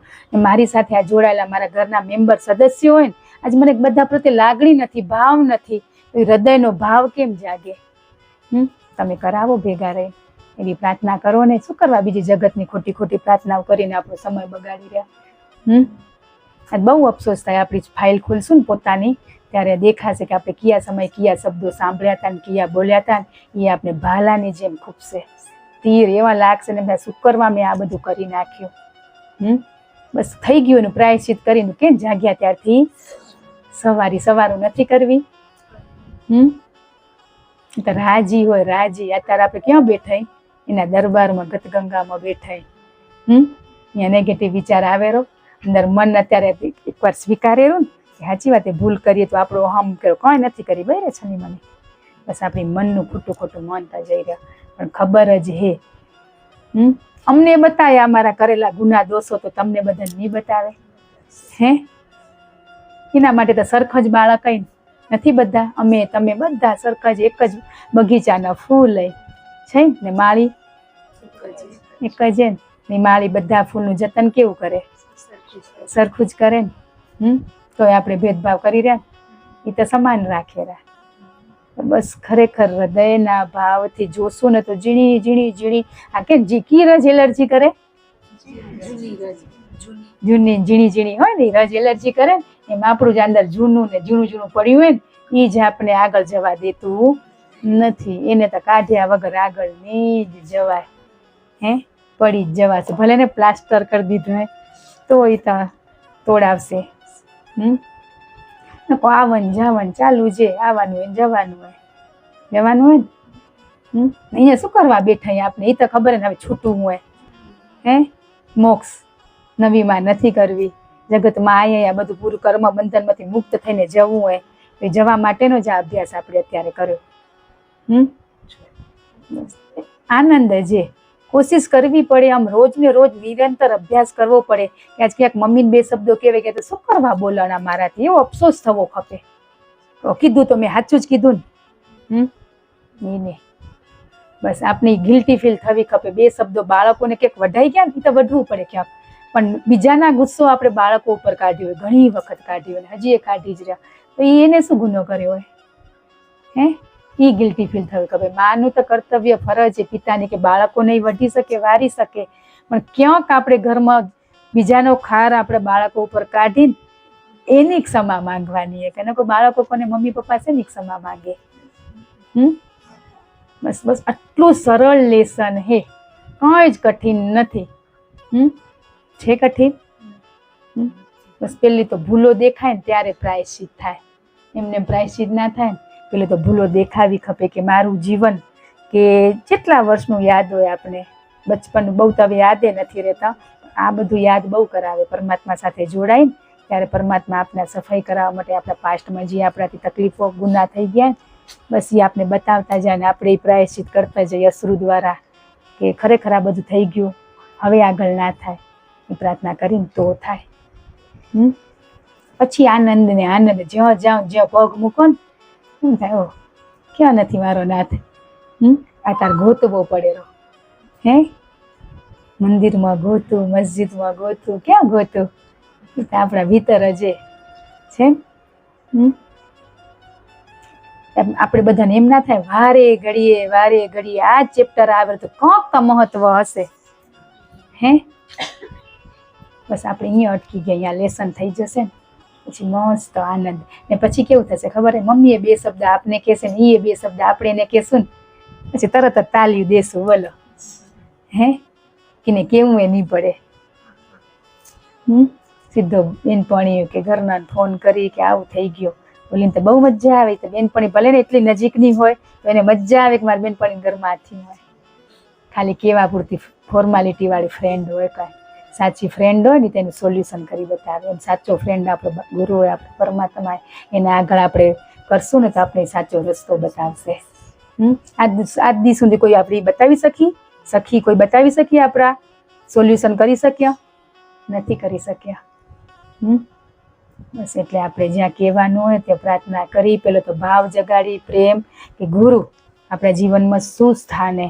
મારી સાથે આ જોડાયેલા મારા ઘરના મેમ્બર સદસ્યો હોય ને, આજે મને બધા પ્રત્યે લાગણી નથી, ભાવ નથી, હૃદયનો ભાવ કેમ જાગે? તમે કરાવો ભેગા રહી એવી પ્રાર્થના કરો ને. શું કરવા બીજી જગતની ખોટી ખોટી પ્રાર્થનાઓ કરીને આપણો સમય બગાડી રહ્યા? બહુ અફસોસ થાય. આપણી ફાઇલ ખોલશું ને પોતાની ત્યારે દેખાશે કે આપણે કયા સમય કયા શબ્દો સાંભળ્યા હતા ને કયા બોલ્યા હતા ને એ આપણે ભાલાની જેમ ખૂબશે. તીર એવા લાગશે ને શું કરવા મેં આ બધું કરી નાખ્યું. બસ થઈ ગયું એનું પ્રાયશ્ચિત કરીને કેમ જાગ્યા ત્યારથી સવારું નથી કરવી. તો રાજી હોય રાજી. અત્યારે આપણે ક્યાં બેઠા એના દરબારમાં ગતગંગામાં બેઠા. અહીંયા નેગેટિવ વિચાર આવેરો અંદર મન અત્યારે એકવાર સ્વીકારેલું ને કે સાચી વાત ભૂલ કરીએ તો આપણો હમ કર્યો કંઈ નથી કરી બરાબર છે ને મને બસ આપણી મનનું ખોટું ખોટું માનતા જઈ રહ્યા પણ ખબર જ હે અમને બતાવે અમારા કરેલા ગુના દોષો તો તમને બધાને નહીં બતાવે હે એના માટે તો સરખા જ બાળક નથી બધા અમે તમે બધા સરખા જ એક જ બગીચાના ફૂલ છે ને માળી એક જ ને માળી બધા ફૂલનું જતન કેવું કરે સરખું જ કરે ને તો આપણે ભેદભાવ કરી રહ્યા એ તો સમાન રાખેલા બસ ખરેખર હૃદયના ભાવથી જોશું ને તો ઝીણી ઝીણી ઝીણી આ કે કી રજ એલર્જી કરે જૂની ઝીણી ઝીણી હોય ને રજ એલર્જી કરે એમ આપણું જ અંદર જૂનું ને ઝીણું ઝીણું પડ્યું હોય ને એ જ આપણે આગળ જવા દેતું નથી એને તો કાઢ્યા વગર આગળ નહીં જ જવાય હે પડી જ જવાશે ભલે ને પ્લાસ્ટર કરી દીધું હે તો એ તો તોડાવશે આવન જવાનું ચાલુ છે આવવાનું હોય જવાનું હોય જવાનું હોય ને અહીંયા શું કરવા બેઠા આપણે એ તો ખબર ને હવે છૂટું હોય હે મોક્ષ નવીમાં નથી કરવી જગતમાં અહીંયા બધું પૂરું કર્મ બંધનમાંથી મુક્ત થઈને જવું હોય એ જવા માટેનો જ આ અભ્યાસ આપણે અત્યારે કર્યો આનંદ જે કોશિશ કરવી પડે આમ રોજ ને રોજ નિરંતર અભ્યાસ કરવો પડે કે આજ ક્યાંક મમ્મીને બે શબ્દો કહેવાય કે શું કરવા બોલવાના મારાથી એવો અફસોસ થવો ખપે કીધું તો મેં સાચું જ કીધું ને બસ આપણે ગિલ્ટી ફીલ થવી ખપે બે શબ્દો બાળકોને ક્યાંક વઢાઈ ગયા ને એ તો વઢવું પડે ક્યાંક પણ બીજાના ગુસ્સો આપણે બાળકો ઉપર કાઢ્યો હોય ઘણી વખત કાઢ્યો હોય હજી એ કાઢી જ રહ્યા તો એને શું ગુનો કર્યો હોય હે એ ગિલ્ટી ફીલ થયું કે ભાઈ માનું તો કર્તવ્ય ફરજ છે પિતાની કે બાળકોને વઢી શકે વારી શકે પણ ક્યાંક આપણે ઘરમાં બીજાનો ખાર આપણે બાળકો ઉપર કાઢીને એની ક્ષમા માંગવાની કે કોઈ બાળકો કોને મમ્મી પપ્પા છે ને ક્ષમા માંગે બસ બસ આટલું સરળ લેસન હે કંઈ જ કઠિન નથી છે કઠિન બસ પેલી તો ભૂલો દેખાય ને ત્યારે પ્રાયશ્ચિત થાય એમને પ્રાયશ્ચિત ના થાય ને પેલે તો ભૂલો દેખાવી ખપે કે મારું જીવન કે જેટલા વર્ષનું યાદ હોય આપણે બચપનનું બહુ તો હવે યાદે નથી રહેતા આ બધું યાદ બહુ કરાવે પરમાત્મા સાથે જોડાય ને ત્યારે પરમાત્મા આપણે સફાઈ કરાવવા માટે આપણા પાસ્ટમાં જે આપણાથી તકલીફો ગુના થઈ ગયા બસ એ આપણે બતાવતા જાય ને આપણે એ પ્રાયશ્ચિત કરતા જઈએ અશ્રુ દ્વારા કે ખરેખર આ બધું થઈ ગયું હવે આગળ ના થાય એ પ્રાર્થના કરીને તો થાય પછી આનંદ ને આનંદ જ્યાં જાઉં જ્યાં પગ મૂકો ને શું થાય ઓ ક્યાં નથી મારો નાથ આ તાર ગોતવો પડેલો હે મંદિરમાં ગોતું મસ્જિદમાં ગોતું ક્યાં ગોતું આપણા ભીતર જ છે આપણે બધાને એમ ના થાય વારે ઘડીએ આ ચેપ્ટર આવે તો કોક મહત્વ હશે હે બસ આપણે અહીંયા અટકી ગયા અહીંયા લેસન થઈ જશે ને પછી મસ્ત આનંદ ને પછી કેવું થશે ખબર મમ્મીએ બે શબ્દ આપને કહેશે ને એ બે શબ્દ આપણે એને કહેશું ને પછી તરત જ તાલ્યું દેશું બોલો હે કે કેવું એ નહીં પડે સીધો બેનપણી કે ઘરના ફોન કરી કે આવું થઈ ગયો બોલીને તો બહુ મજા આવે તો બેનપણી ભલે ને એટલી નજીકની હોય તો એને મજા આવે કે મારી બેનપણી ઘરમાં આથી હોય ખાલી કેવા પૂરતી ફોર્માલિટી વાળી ફ્રેન્ડ હોય કાંઈ સાચી ફ્રેન્ડ હોય ને તેનું સોલ્યુશન કરી બતાવે એમ સાચો ફ્રેન્ડ આપણો ગુરુ હોય આપણે પરમાત્મા એને આગળ આપણે કરશું ને તો આપણે સાચો રસ્તો બતાવશે આજ દી સુધી કોઈ આપણી બતાવી સખી કોઈ બતાવી શકી આપણા સોલ્યુશન કરી શક્યા નથી કરી શક્યા બસ એટલે આપણે જ્યાં કહેવાનું હોય ત્યાં પ્રાર્થના કરી પેલો તો ભાવ જગાડી પ્રેમ કે ગુરુ આપણા જીવનમાં શું સ્થાને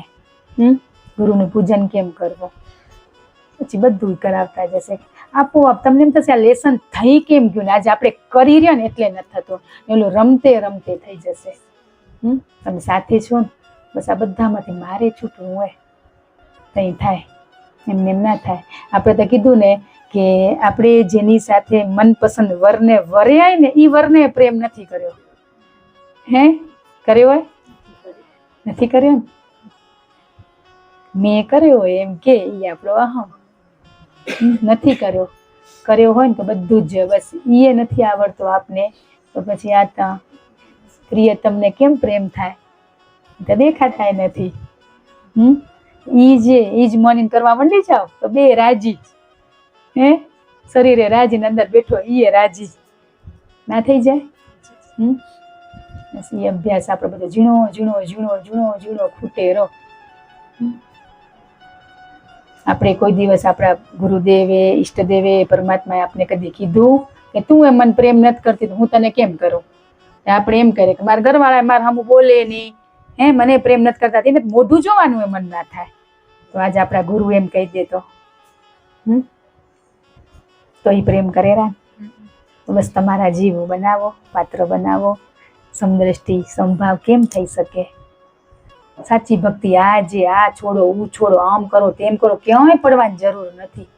ગુરુનું પૂજન કેમ કરવું પછી બધું કરાવતા જશે આપોઆપ તમને એમ થશે આ લેસન થઈ કેમ ગયું ને આજે આપણે કરી રહ્યા ને એટલે નથી થતું એલું રમતે રમતે થઈ જશે તમે સાથે છો ને બસ આ બધામાંથી મારે છૂટવું હોય કંઈ થાય એમને એમ ના થાય આપણે તો કીધું ને કે આપણે જેની સાથે મનપસંદ વરને વર્યાય ને એ વરને પ્રેમ નથી કર્યો હે કર્યો હોય નથી કર્યો ને મેં કર્યો હોય એમ કે એ આપણો અહમ નથી કર્યો હોય ને તો બધું જ બસ એ નથી આવડતું આપને તો પછી આ પ્રિય તમને કેમ પ્રેમ થાય તો દેખાતા નથી. ઈ જ મન કરવા માંડી જાવ તો બે રાજી. હે શરીરે રાજી ને અંદર બેઠો ઈ રાજી ના થઈ જાય. બસ એ અભ્યાસ આપણે બધો ઝીણો ઝીણો ઝીણો ઝીણો ઝીણો ખૂટે રહો. આપણે કોઈ દિવસ આપણા ગુરુદેવે ઈષ્ટદેવે પરમાત્માએ આપણે કદી કીધું કે તું એ મન પ્રેમ નથી કરતી તો હું તને કેમ કરું? આપણે એમ કરીએ કે મારા ઘરવાળા મારા સામું બોલે નહીં, હે મને પ્રેમ નથી કરતા, તેને મોઢું જોવાનું એ મન ના થાય. તો આજે આપણા ગુરુ એમ કહી દે તો એ પ્રેમ કરેરા. બસ તમારા જીવ બનાવો, પાત્ર બનાવો. સમદ્રષ્ટિ સમભાવ કેમ થઈ શકે? સાચી ભક્તિ આ છોડો ઊ છોડો, આમ કરો તેમ કરો, ક્યાંય પડવાની જરૂર નથી.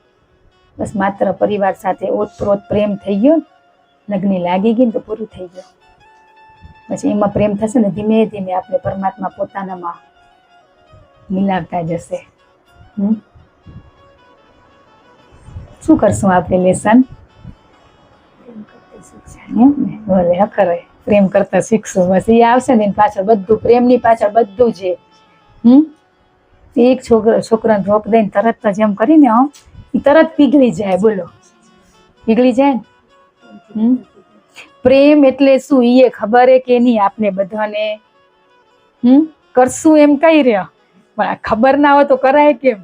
બસ માત્ર પરિવાર સાથે ઓતપ્રોત પ્રેમ થઈ ગયો, લગ્ન લાગી ગઈ તો પૂરું થઈ ગયું. પછી એમાં પ્રેમ થશે ને ધીમે ધીમે આપણે પરમાત્મા પોતાનામાં મિલાવતા જશે. શું કરશું આપણે લેસન? ખરે પ્રેમ કરતા શીખશું. બસ એ આવશે ને પાછળ બધું પ્રેમની પાછળ બધું છે. એક છોકરાને રોક દઈને તરત જ એમ કરીને એ તરત પીગળી જાય. બોલો પીગળી જાય ને. પ્રેમ એટલે શું એ ખબર હે કે નહીં આપને બધાને? કરશું એમ કઈ રહ્યા પણ આ ખબર ના હોય તો કરાય કેમ?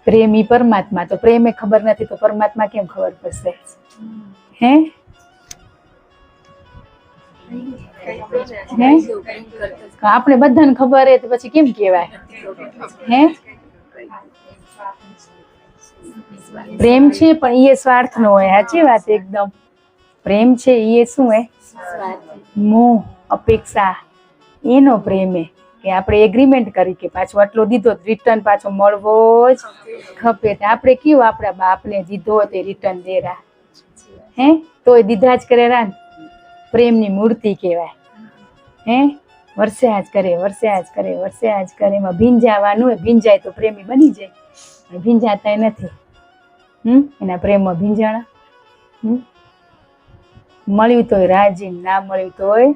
પ્રેમ ઈ પરમાત્મા, તો પ્રેમ એ ખબર નથી તો પરમાત્મા કેમ ખબર પડશે? હે આપણે બધાને ખબર હે તો પછી કેમ કેવાય? હે પ્રેમ છે પણ એ સ્વાર્થ નો હોય. સાચી વાત એકદમ. પ્રેમ છે એ શું હે? મોહ અપેક્ષા એનો પ્રેમ હે કે આપણે એગ્રીમેન્ટ કરી કે પાછો આટલો દીધો રિટર્ન પાછો મળવો જ ખપે. આપણે કયું આપણા બાપને દીધો તે રિટર્ન દેરા, હે તો એ દીધા જ કરેરા. પ્રેમની મૂર્તિ કહેવાય. હે વર્ષે જ કરે, વર્ષે જ કરે, વર્ષે જ કરે. એમાં ભીંજાવાનું હોય, ભીંજાય તો પ્રેમી બની જાય, ભીંજાતા નથી. એના પ્રેમમાં ભીંજાણા. મળ્યું તોય રાજી, ના મળ્યું તોય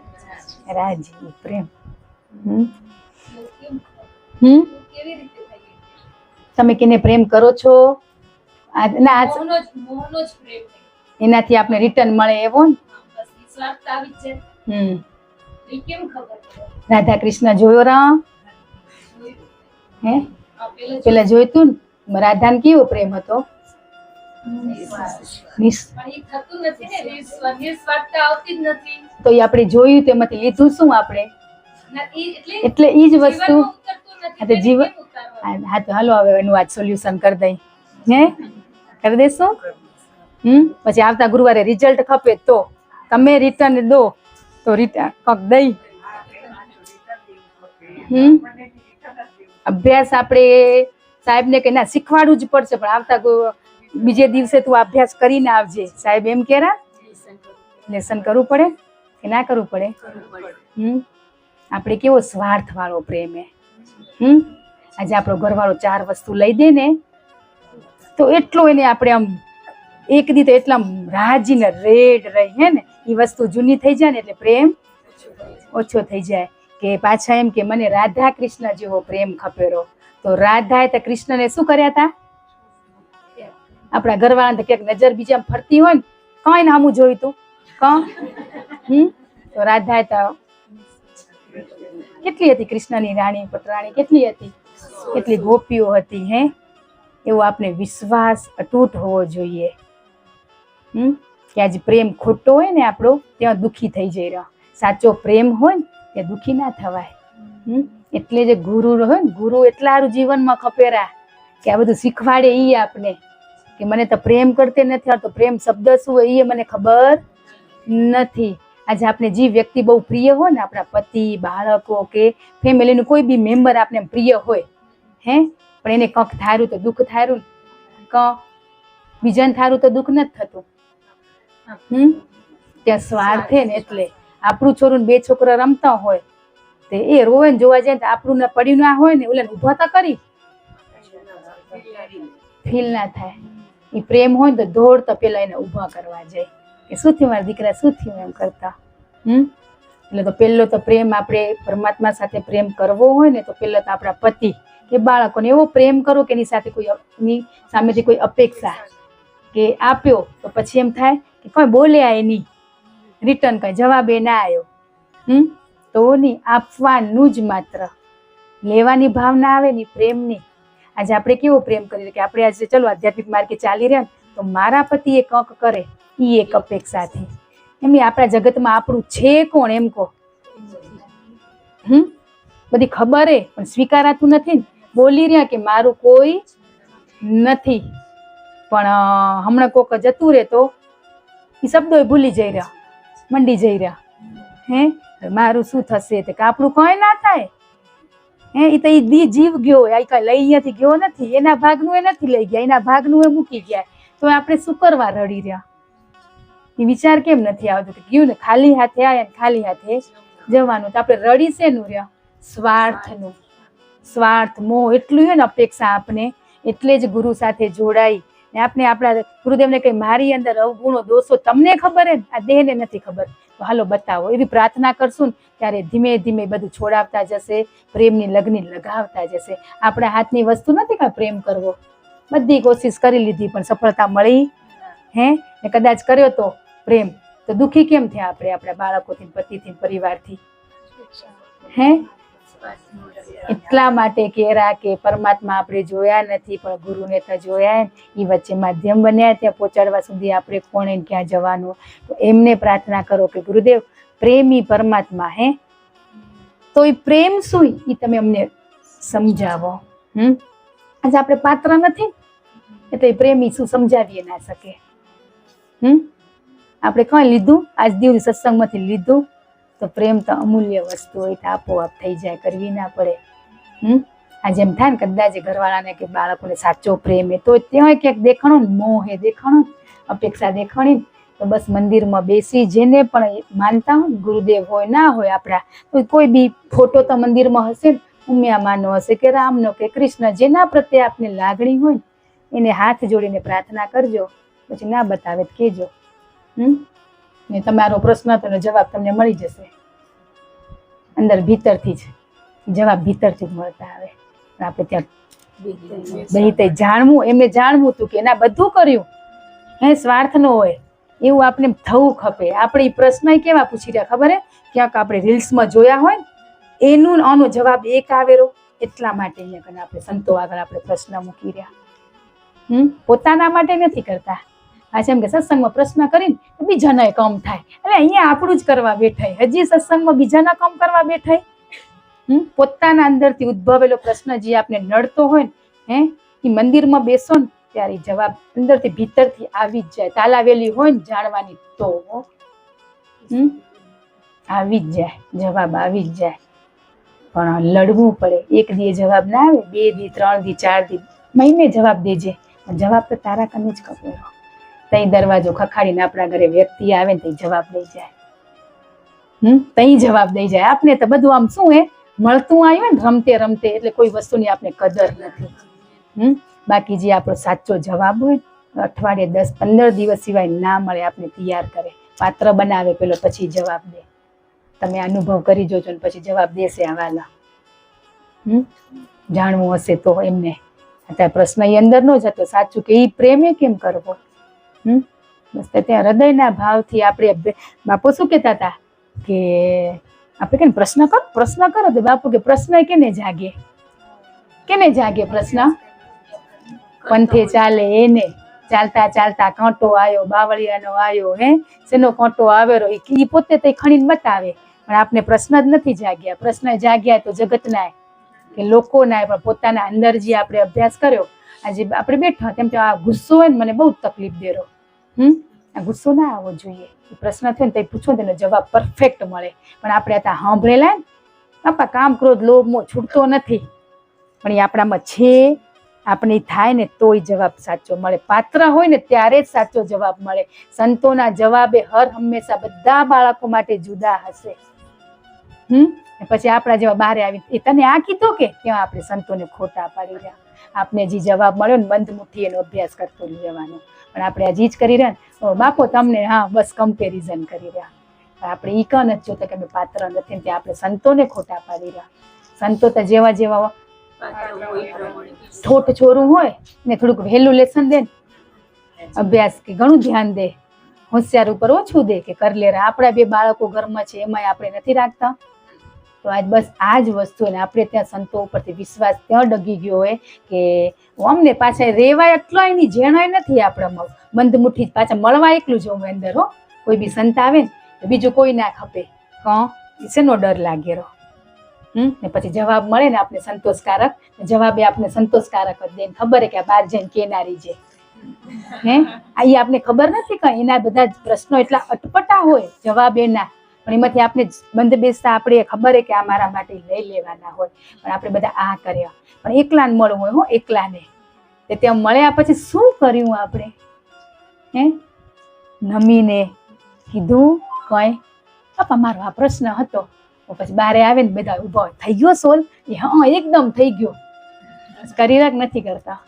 રાજી. પ્રેમ તમે કેને પ્રેમ કરો છો? એનાથી આપણે રિટર્ન મળે એવો ને. રાધા કૃષ્ણ જોયો રામ? હે પેલા જોઈતું ને રાધાને કેવો પ્રેમ હતો? તો એ આપણે જોયું તેમાંથી લીધું શું આપણે? એટલે ઈ જ વસ્તુ જીવન. હા તો હાલો હવે એનું આજ સોલ્યુશન કરી દઈ. હે કરી દેશું. પછી આવતા ગુરુવારે રિઝલ્ટ ખપે તો તમે રિટર્ન દો તો રિટર્ન કક દઈ. અભ્યાસ આપણે સાહેબને કે ના શીખવાડવું જ પડશે પણ આવતા બીજે દિવસે તું અભ્યાસ કરીને આવજે. સાહેબ એમ કેરા લેસન કરવું પડે કે ના કરવું પડે? આપણે કેવો સ્વાર્થ વાળો પ્રેમ હે. આજે આપણો ઘરવાળો 4 વસ્તુ લઈ દે ને તો એટલો એને આપણે આમ એક દી તો એટલા રાજી ને રેડ રહી હે ને. એ વસ્તુ જૂની થઈ જાય ને એટલે પ્રેમ ઓછો થઈ જાય. કે પાછા એમ કે મને રાધા કૃષ્ણ જેવો પ્રેમ ખપેરો. તો રાધાએ તો કૃષ્ણને શું કર્યા હતા? આપણા ઘરવાળાને ક્યાંક નજર બીજા ફરતી હોય ને કઈ ને આમું જોયું તું તો રાધાએ તો કેટલી હતી કૃષ્ણની રાણી પટરાણી કેટલી હતી, કેટલી ગોપીઓ હતી. હે એવો આપણે વિશ્વાસ અતૂટ હોવો જોઈએ. કે આજે પ્રેમ ખોટો હોય ને આપણો ત્યાં દુઃખી થઈ જઈ રહ્યો. સાચો પ્રેમ હોય ને ત્યાં દુઃખી ના થવાય. એટલે જે ગુરુ હોય ને ગુરુ એટલા સારું જીવનમાં ખપેરા કે આ બધું શીખવાડે. ઈ આપને કે મને તો પ્રેમ કરતે નથી આવતો, પ્રેમ શબ્દ શું હોય એ મને ખબર નથી. આજે આપણે જે વ્યક્તિ બહુ પ્રિય હોય ને આપણા પતિ બાળકો કે ફેમિલીનું કોઈ બી મેમ્બર આપણે પ્રિય હોય હે પણ એને કંક થારું તો દુઃખ થારું ને બીજાને થારું તો દુઃખ નથી થતું. ત્યાં સ્વાર્થે ને એટલે આપણું છોરું 2 છોકરા રમતા હોય તે એ રોવે ને જોવા જાય તો આપણું ના પડ્યું ના હોય ને ઓલા ઉભા તો કરી ફીલ ના થાય. એ પ્રેમ હોય ને તો દોડ તો પેલા એને ઉભા કરવા જાય. કે શું થયું મારા દીકરા, શું થયું એમ કરતા. એટલે તો પહેલો તો પ્રેમ આપણે પરમાત્મા સાથે પ્રેમ કરવો હોય ને તો પહેલો તો આપણા પતિ કે બાળકોને એવો પ્રેમ કરો કે એની સાથે એની સામેથી કોઈ અપેક્ષા કે આપ્યો તો પછી એમ થાય કે કોઈ બોલ્યા એ નહીં, રિટર્ન કઈ જવાબ એ ના આવ્યો. તો નહીં, આપવાનું જ માત્ર, લેવાની ભાવના આવે ને પ્રેમની. આજે આપણે કેવો પ્રેમ કરીએ કે આપણે આજે ચલો આધ્યાત્મિક માર્ગે ચાલી રહ્યા તો મારા પતિ એ કંક કરે, એ એક અપેક્ષાથી. એમની આપણા જગતમાં આપણું છે કોણ એમ કહો. બધી ખબર હે પણ સ્વીકારાતું નથી. બોલી રહ્યા કે મારું કોઈ નથી, પણ હમણાં કોક જતું રહે તો એ શબ્દો ભૂલી જઈ રહ્યા, મંડી જઈ રહ્યા. મારું શું થશે કે આપણું કઈ ના થાય. એ તો એ જીવ ગયો, એ કઈ લઈ અહીંયાથી ગયો નથી, એના ભાગનું એ નથી લઈ ગયા, એના ભાગનું એ મૂકી ગયા, તો આપણે શું કરવા રડી રહ્યા? એ વિચાર કેમ નથી આવતો કે ગયું ને ખાલી હાથે આવ્યા ને ખાલી હાથે જવાનું. તો આપણે રડી શેનું રહ્યા? સ્વાર્થનું. સ્વાર્થ, મોહ એટલું હોય ને અપેક્ષા આપણે, એટલે જ ગુરુ સાથે જોડાઈ ને આપણે આપણા ગુરુદેવને કઈ મારી અંદર અવગુણો દોષો તમને ખબર હે, આ દેહને નથી ખબર, તો હાલો બતાવો. એવી પ્રાર્થના કરશું ને ત્યારે ધીમે ધીમે બધું છોડાવતા જશે, પ્રેમની લગ્ની લગાવતા જશે. આપણા હાથની વસ્તુ નથી કાંઈ પ્રેમ કરવો. બધી કોશિશ કરી લીધી પણ સફળતા મળી ને કદાચ કર્યો તો પ્રેમ તો દુઃખી કેમ થયા આપણે આપણા બાળકોથી, પતિથી, પરિવારથી? એટલા માટે કેરા કે પરમાત્મા આપણે જોયા નથી પણ ગુરુને તો જોયા. એ વચ્ચે માધ્યમ બન્યા, ત્યાં પહોંચાડવા સુધી આપણે કોણે ક્યાં જવાનું. તો એમને પ્રાર્થના કરો કે ગુરુદેવ પ્રેમી પરમાત્મા તો એ પ્રેમ શું એ તમે અમને સમજાવો. આજે આપણે પાત્ર નથી એટલે એ પ્રેમી શું સમજાવીએ ના શકે. આપણે કઈ લીધું, આજ દિવસ સત્સંગમાંથી લીધું તો પ્રેમ તો અમૂલ્ય વસ્તુ હોય, તો આપોઆપ થઈ જાય, કરવી ના પડે. આજે એમ થાય ને કદાચ ઘરવાળાને કે બાળકોને સાચો પ્રેમ એ તો ત્યાં ક્યાંક દેખાણો ને મોહ એ દેખાણો, અપેક્ષા દેખાણી, તો બસ મંદિરમાં બેસી જેને પણ માનતા હોય ગુરુદેવ હોય ના હોય આપણા, તો કોઈ બી ફોટો તો મંદિરમાં હશે ને, ઉમિયામાનો હશે કે રામનો કે કૃષ્ણ, જેના પ્રત્યે આપને લાગણી હોય એને હાથ જોડીને પ્રાર્થના કરજો. પછી ના બતાવે તો કહેજો. ને તમારો પ્રશ્ન તો જવાબ તમને મળી જશે. અંદર ભીતરથી જ જવાબ ભીતરથી જ મળતા આવે. આપણે ત્યાં બહી જાણવું, એમને જાણવું હતું કે એના બધું કર્યું સ્વાર્થ નો હોય એવું આપણે થવું ખપે. આપણે પ્રશ્ન કેવા પૂછી રહ્યા ખબર હે? ક્યાંક આપણે રીલ્સમાં જોયા હોય એનું આનો જવાબ એક આવેલો, એટલા માટે અહીંયા આપણે સંતો આગળ આપણે પ્રશ્ન મૂકી રહ્યા. પોતાના માટે નથી કરતા. આજે એમ કે સત્સંગમાં પ્રશ્ન કરીને બીજાના કામ થાય, એટલે અહીંયા આપણું જ કરવા બેઠાય. હજી સત્સંગમાં બીજાના કામ કરવા બેઠાય. પોતાના અંદરથી ઉદ્ભવેલો પ્રશ્ન જે આપણે નડતો હોય ને એ મંદિરમાં બેસો ને ત્યારે જવાબ અંદરથી ભીતરથી આવી જ જાય. તાલાવેલી હોય ને જાણવાની તો આવી જ જાય, જવાબ આવી જ જાય. પણ લડવું પડે. એક દી જવાબ ના આવે, 2 દી, 3 દી, 4 દી, મહિને જવાબ દેજે. જવાબ તો તારા કને જ કપેલો. તઈ દરવાજો ખખાડીને આપણા ઘરે વ્યક્તિ આવે ને તઈ જવાબ દઈ જાય. તઈ જવાબ દઈ જાય. આપને તો બધું આમ શું મળતું આવ્યું ને રમતે રમતે, એટલે કોઈ વસ્તુની આપણે કદર નથી. બાકી જે આપણો સાચો જવાબ હોય અઠવાડિયે 10-15 દિવસ સિવાય ના મળે, આપણે તૈયાર કરે, પાત્ર બનાવે પેલો, પછી જવાબ દે. તમે અનુભવ કરી જોજો ને પછી જવાબ દેશે આવાલા. જાણવું હશે તો એમને. અત્યારે પ્રશ્ન એ અંદર નો જતો સાચું કે એ પ્રેમે કેમ કરવો. બસ ત્યાં હૃદયના ભાવથી આપણે બાપુ શું કહેતા હતા કે આપણે કે પ્રશ્ન કરો તો બાપુ કે પ્રશ્ન કેને જાગે? કેને જાગે પ્રશ્ન? પંથે ચાલે એને, ચાલતા ચાલતા કાંટો આવ્યો, બાવળિયાનો આવ્યો, શેનો કાંટો આવેલો એ પોતે તે ખણીને બતાવે. પણ આપણે પ્રશ્ન જ નથી જાગ્યા. પ્રશ્ન જાગ્યા તો જગતના કે લોકોના, પણ પોતાના અંદર જે આપણે અભ્યાસ કર્યો. આજે આપણે બેઠા તેમ આ ગુસ્સો હોય ને મને બહુ તકલીફ દેરો. આ ગુસ્સો ના આવવો જોઈએ. પ્રશ્ન થયો ને તો પૂછો તેનો જવાબ પરફેક્ટ મળે. પણ આપણે ત્યાં સાંભળેલા ને બાપા કામ ક્રોધ લોભ મોહ છૂટતો નથી, પણ એ આપણામાં છે. આપણે થાય ને તોય જવાબ સાચો મળે. પાત્ર હોય ને ત્યારે જ સાચો જવાબ મળે. સંતોના જવાબે હંમેશા બધા બાળકો માટે જુદા હશે. પછી આપણા જેવા બહાર આવી એ તને આ કીધું કે ક્યાં આપણે સંતોને ખોટા પાડી રહ્યા. આપને જે જવાબ મળ્યો ને બંધ મુઠ્ઠી એનો અભ્યાસ કરતો જવાનો. પણ આપણે આ જીજ કરી રહ્યા ને તો બાપો તમને હા બસ કમ્પેરિઝન કરી રહ્યા. આપણે ઈ કાં નથી જોતા કે અમે પાત્ર નથી ને ત્યાં આપણે સંતોને ખોટા પાડી રહ્યા. સંતો તો જેવા જેવા ઠોઠ છોરું હોય ને થોડુંક વહેલું લેસન દે ને અભ્યાસ કે ઘણું ધ્યાન દે, હોશિયાર ઉપર ઓછું દે કે કર લે. આપણા બે બાળકો ઘરમાં છે એમાંય આપણે નથી રાખતા. તો આજ બસ આ જ વસ્તુ ને આપણે ત્યાં સંતો ઉપરથી વિશ્વાસ ત્યાં ડગી ગયો હોય કે અમને પાછા રેવાય એટલો એની જેણાય નથી આપણામાં. બંધ મુઠ્ઠી પાછા મળવા એકલું જવું અંદર હો. કોઈ બી સંત આવે ને બીજું કોઈ ના ખપે શેનો ડર લાગે રહો. ને પછી જવાબ મળે ને આપણે સંતોષકારક, જવાબે આપણે સંતોષકારક જ દે. ખબર હે કે આ બહાર જઈને કેનારી છે આ આપણે ખબર નથી કઈ એના બધા જ પ્રશ્નો એટલા અટપટા હોય જવાબ એના, પણ એમાંથી આપણે બંધ બેસતા આપણે ખબર હે કે આ મારા માટે લઈ લેવાના હોય. પણ આપણે બધા આ કર્યા, પણ એકલાને મળવું હોય હો, એકલાને તે ત્યાં મળ્યા પછી શું કર્યું આપણે? નમીને કીધું કઈ પપ્પા મારો આ પ્રશ્ન હતો. પછી બારે આવે ને બધા ઉભા થઈ ગયો સોલ, હા એકદમ થઈ ગયો. કરી રાખ નથી કરતા.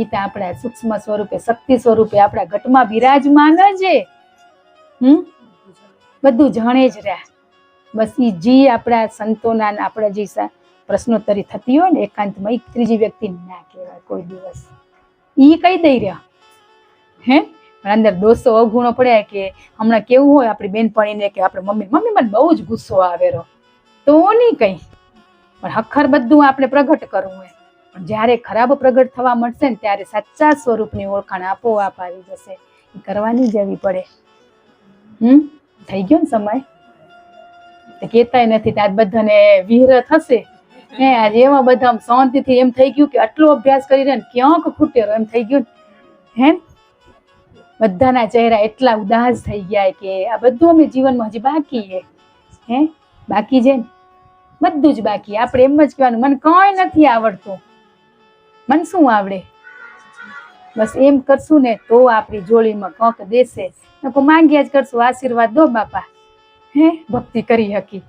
ઈ તો આપણા સૂક્ષ્મ સ્વરૂપે શક્તિ સ્વરૂપે આપણા ઘટમાં બિરાજમાન જ બધું જાણે જ રહ્યા. બસ ઈ જે આપણા સંતોના આપણા જે પ્રશ્નોત્તરી થતી હોય ને એકાંતમાં એક ત્રીજી વ્યક્તિ ના કહેવાય કોઈ દિવસ. ઈ કહી દઈ રહ્યા પણ અંદર દોષો અવગુણો પડ્યા કે હમણાં કેવું હોય આપણી બેનપણીને કે આપણે મમ્મી મને બહુ જ ગુસ્સો આવેલો તો નહીં કઈ, પણ હખર બધું આપણે પ્રગટ કરવું હોય. પણ જ્યારે ખરાબ પ્રગટ થવા મળશે ને ત્યારે સાચા સ્વરૂપની ઓળખાણ આપોઆપ આવી જશે. એ કરવાની જવી પડે. થઈ ગયો ને સમય કેતાય નથી ત્યાં બધાને વિહર થશે. આજે એવા બધા શાંતિથી એમ થઈ ગયું કે આટલો અભ્યાસ કરી રહ્યા ને ક્યાંક ખૂટેલો એમ થઈ ગયું બધાના ચહેરા એટલા ઉદાસ થઈ ગયા કે આ બધું અમે જીવનમાં હજી બાકી છે. બાકી છે ને બધું જ બાકી. આપણે એમ જ કહેવાનું મને કઈ નથી આવડતું, મને શું આવડે? બસ એમ કરશું ને તો આપણી જોડીમાં કંક દેશે. માંગ્યા જ કરશું આશીર્વાદ દો બાપા, ભક્તિ કરી શકી.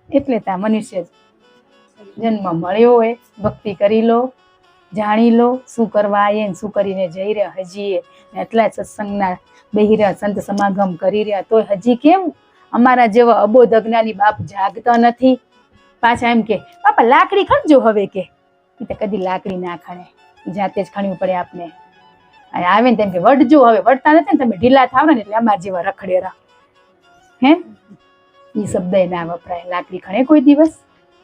એટલે ત્યાં મનુષ્ય જન્મ મળ્યો હોય, ભક્તિ કરી લો, જાણી લો શું કરવા આવીએ શું કરીને જઈ રહ્યા હજી એટલા સત્સંગના બેહી રહ્યા, સંત સમાગમ કરી રહ્યા તોય હજી કેમ અમારા જેવા અબોધ અજ્ઞાની બાપ જાગતા નથી? પાછા એમ કે બાપા લાકડી ખણજો હવે કે કદી લાકડી ના ખણે, જાતે જ ખણવું પડે આપને. આવે ને તેમ કે વડજો, હવે વડતા નથી ને તમે ઢીલા થાવ ને એટલે અમારા જેવા રખડેરા. એ શબ્દ ના વપરાય. લાકડી ખણે કોઈ દિવસ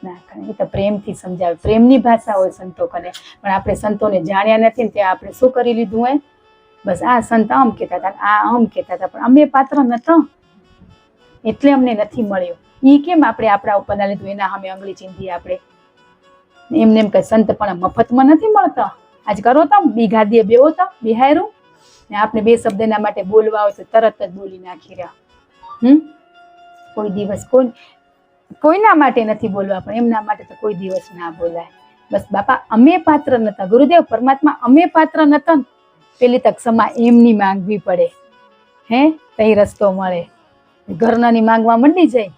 ના ખણે. એ તો પ્રેમથી સમજાવે, પ્રેમની ભાષા હોય સંતો કને. પણ આપણે સંતોને જાણ્યા નથી ને ત્યાં આપણે શું કરી લીધું હોય? બસ આ સંત આમ કહેતા હતા, આ આમ કહેતા હતા, પણ અમે પાત્ર નતા એટલે અમને નથી મળ્યો. એ કેમ આપણે આપણા ઉપર ના લીધું એના સામે આંગળી ચીંધી આપણે એમને એમ કે સંત પણ મફતમાં નથી મળતા. આજ કરો તો બીઘા દે બેવો તો બિહારું ને આપણે બે શબ્દના માટે બોલવા હોય તો તરત જ બોલી નાખી રહ્યા. કોઈ દિવસ કોઈના માટે નથી બોલવા, પણ એમના માટે તો કોઈ દિવસ ના બોલાય. બસ બાપા અમે પાત્ર નતા, ગુરુદેવ પરમાત્મા અમે પાત્ર નતા. પેલી તક ક્ષમા એમની માંગવી પડે, તઈ રસ્તો મળે. ઘરનાની માંગવા મંડી જાય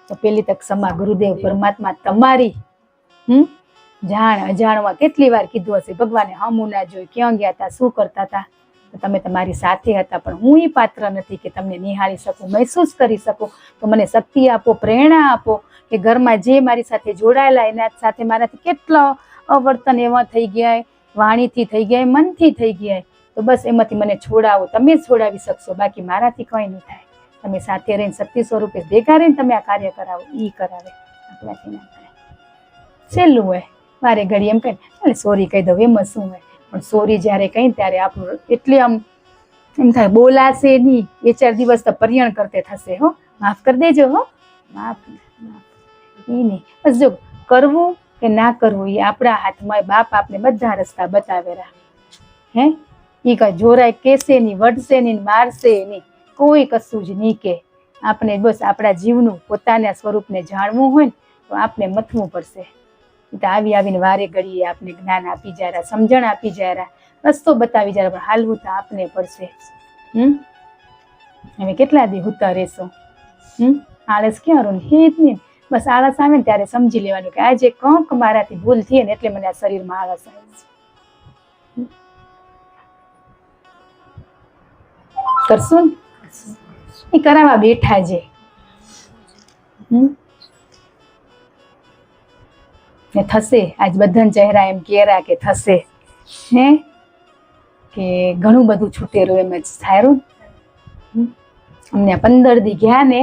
તો પેલી તક ક્ષમા ગુરુદેવ પરમાત્મા તમારી. જાણ અજાણમાં કેટલી વાર કીધું હશે ભગવાને હમું ના જોઈ, ક્યાં ગયા હતા, શું કરતા હતા, તમે તમારી સાથે હતા, પણ હું એ પાત્ર નથી કે તમને નિહાળી શકું, મહેસૂસ કરી શકું. તો મને શક્તિ આપો, પ્રેરણા આપો કે ઘરમાં જે મારી સાથે જોડાયેલા એના સાથે મારાથી કેટલા અવર્તન એવા થઈ ગયા, વાણીથી થઈ ગયા, મનથી થઈ ગયા. તો બસ એમાંથી મને છોડાવો, તમે જ છોડાવી શકશો, બાકી મારાથી કંઈ નહીં થાય. તમે સાથે રહીને શક્તિ સ્વરૂપે ભેગા રહીને તમે આ કાર્ય કરાવો, એ કરાવે, આપણાથી ના કરે. છેલ્લું હોય મારે ઘડી એમ કહે સોરી કહી દઉં એમ શું હોય, પણ સોરી જ્યારે કહી ત્યારે આપણું એટલે આમ એમ થાય બોલાશે નહીં. 2-4 દિવસ તો પર્યણ કરતે થશે. માફ કરી દેજો. માફ એ નહીં. બસ જો કરવું કે ના કરવું એ આપણા હાથમાં. બાપ આપને બધા રસ્તા બતાવેલા. એ કઈ જોરાય કેસે નહીં, વઢશે નહીં, મારશે નહીં, કોઈ કશું જ નહીં કે. આપણે બસ આપણા જીવનું પોતાના સ્વરૂપને જાણવું હોય ને તો આપણે મથવું પડશે. તો આવીને વારે ઘડીએ આપણે જ્ઞાન આપી જાય, સમજણ આપી જાય, રસ્તો બતાવી જાય, પણ હાલવું તો આપને પડશે. હવે કેટલા દી હુતા રહેશો? આળસ ક્યાં રહું? હેત નહીં. બસ આળસ આવે ને ત્યારે સમજી લેવાનું કે આજે કંઈક મારાથી ભૂલ થઈ ને એટલે મને આ શરીરમાં આળસ આવે છે. કરશું ને એ કરાવવા બેઠા છે. ને થશે. આજ બધાના ચહેરા એમ કેરા કે થશે, હે કે ઘણું બધું છૂટેલું એમ જ થાયરું. અમને 15 દી ગયા ને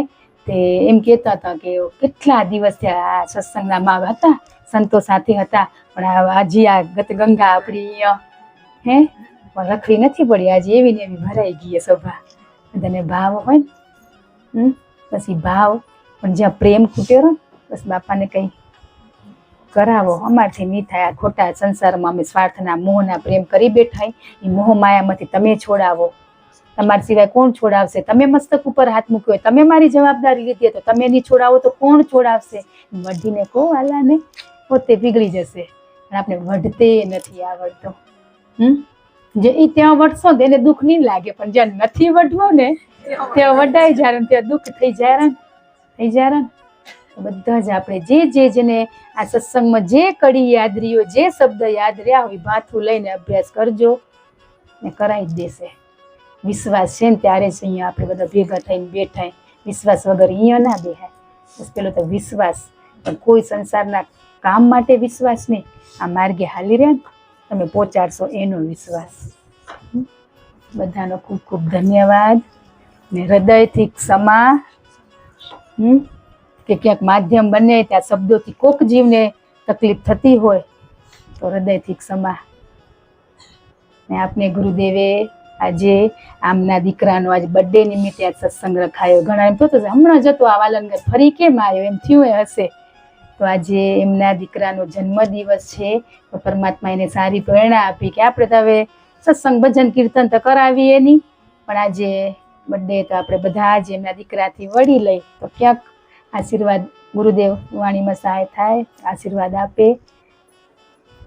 તે એમ કહેતા હતા કે કેટલા દિવસ થયા આ સત્સંગના માં હતા, સંતો સાથે હતા, પણ હજી આ ગત ગંગા આપણી અહીંયા હે પણ રખડી નથી પડી. આજે એવી ને એવી ભરાઈ ગઈ સભા. બધાને ભાવ હોય ને પછી ભાવ, પણ જ્યાં પ્રેમ ખૂટેરો બસ બાપાને કંઈ કરાવો. અમારથી નહીં થાય. ખોટા સંસારમાં અમે સ્વાર્થના મોહના પ્રેમ કરી બેઠા. એ મોહ માયામાંથી તમે છોડાવો. તમારા સિવાય કોણ છોડાવશે? તમે મસ્તક ઉપર હાથ મૂક્યો, તમે મારી જવાબદારી લીધી તો તમે નહીં છોડાવો તો કોણ છોડાવશે? વઢીને કહો આલાને, પોતે પીગળી જશે. પણ આપણે વઢતે નથી આવડતો. જે એ ત્યાં વઢશો ને એને દુઃખ નહીં લાગે, પણ જ્યાં નથી વઢવો ને ત્યાં વઢાઈ જાય, ત્યાં દુઃખ થઈ જાય ને. બધા જ આપણે જેને આ સત્સંગમાં જે કડી યાદ રહ્યો, જે શબ્દ યાદ રહ્યા હોય, ભાથું લઈને અભ્યાસ કરજો ને કરાવી જ દેશે. વિશ્વાસ છે ને ત્યારે જ અહીંયા આપણે બધા ભેગા થઈને બેઠા. વિશ્વાસ વગર અહીંયા ના બેહાય. બસ પેલો તો વિશ્વાસ, પણ કોઈ સંસારના કામ માટે વિશ્વાસ નહીં. આ માર્ગે હાલી રહ્યા ને તમે પહોંચાડશો એનો વિશ્વાસ. બધાનો ખૂબ ખૂબ ધન્યવાદ ને હૃદયથી ક્ષમા. કે ક્યાંક માધ્યમ બને ત્યાં શબ્દોથી કોક જીવને તકલીફ થતી હોય તો હૃદયથી ક્ષમા. ને આપને ગુરુદેવે આજે આમના દીકરાનો આજ બર્થડે નિમિત્તે આજ સત્સંગ રખાયો. ઘણા એમ થતું હમણાં જતો આ વાલનગર ફરી કેમ આવ્યો એમ થયું હશે. તો આજે એમના દીકરાનો જન્મદિવસ છે તો પરમાત્મા એને સારી પ્રેરણા આપી કે આપણે તો હવે સત્સંગ ભજન કીર્તન તો કરાવીએ નહીં, પણ આજે બર્થડે તો આપણે બધા જ એમના દીકરાથી વળી લઈ તો ક્યાંક આશીર્વાદ ગુરુદેવ વાણીમાં સહાય થાય, આશીર્વાદ આપે.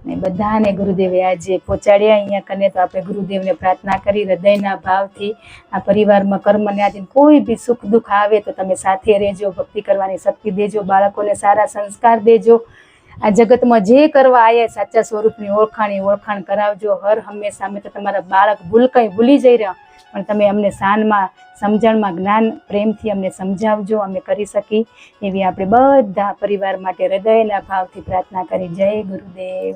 ને બધાને ગુરુદેવે આજે પહોંચાડ્યા અહીંયા કને તો આપણે ગુરુદેવને પ્રાર્થના કરી હૃદયના ભાવથી આ પરિવારમાં કર્મને આધીન કોઈ બી સુખ દુઃખ આવે તો તમે સાથે રહેજો, ભક્તિ કરવાની શક્તિ દેજો, બાળકોને સારા સંસ્કાર દેજો. આ જગતમાં જે કરવા આવ્યા સાચા સ્વરૂપની ઓળખાણ કરાવજો. હર હંમેશા અમે તો તમારા બાળક ભૂલી જઈ રહ્યા, પણ તમે અમને શાનમાં સમજણમાં જ્ઞાન પ્રેમથી અમને સમજાવજો, અમે કરી શકી એવી આપણે બધા પરિવાર માટે હૃદયના ભાવથી પ્રાર્થના કરી. જય ગુરુદેવ.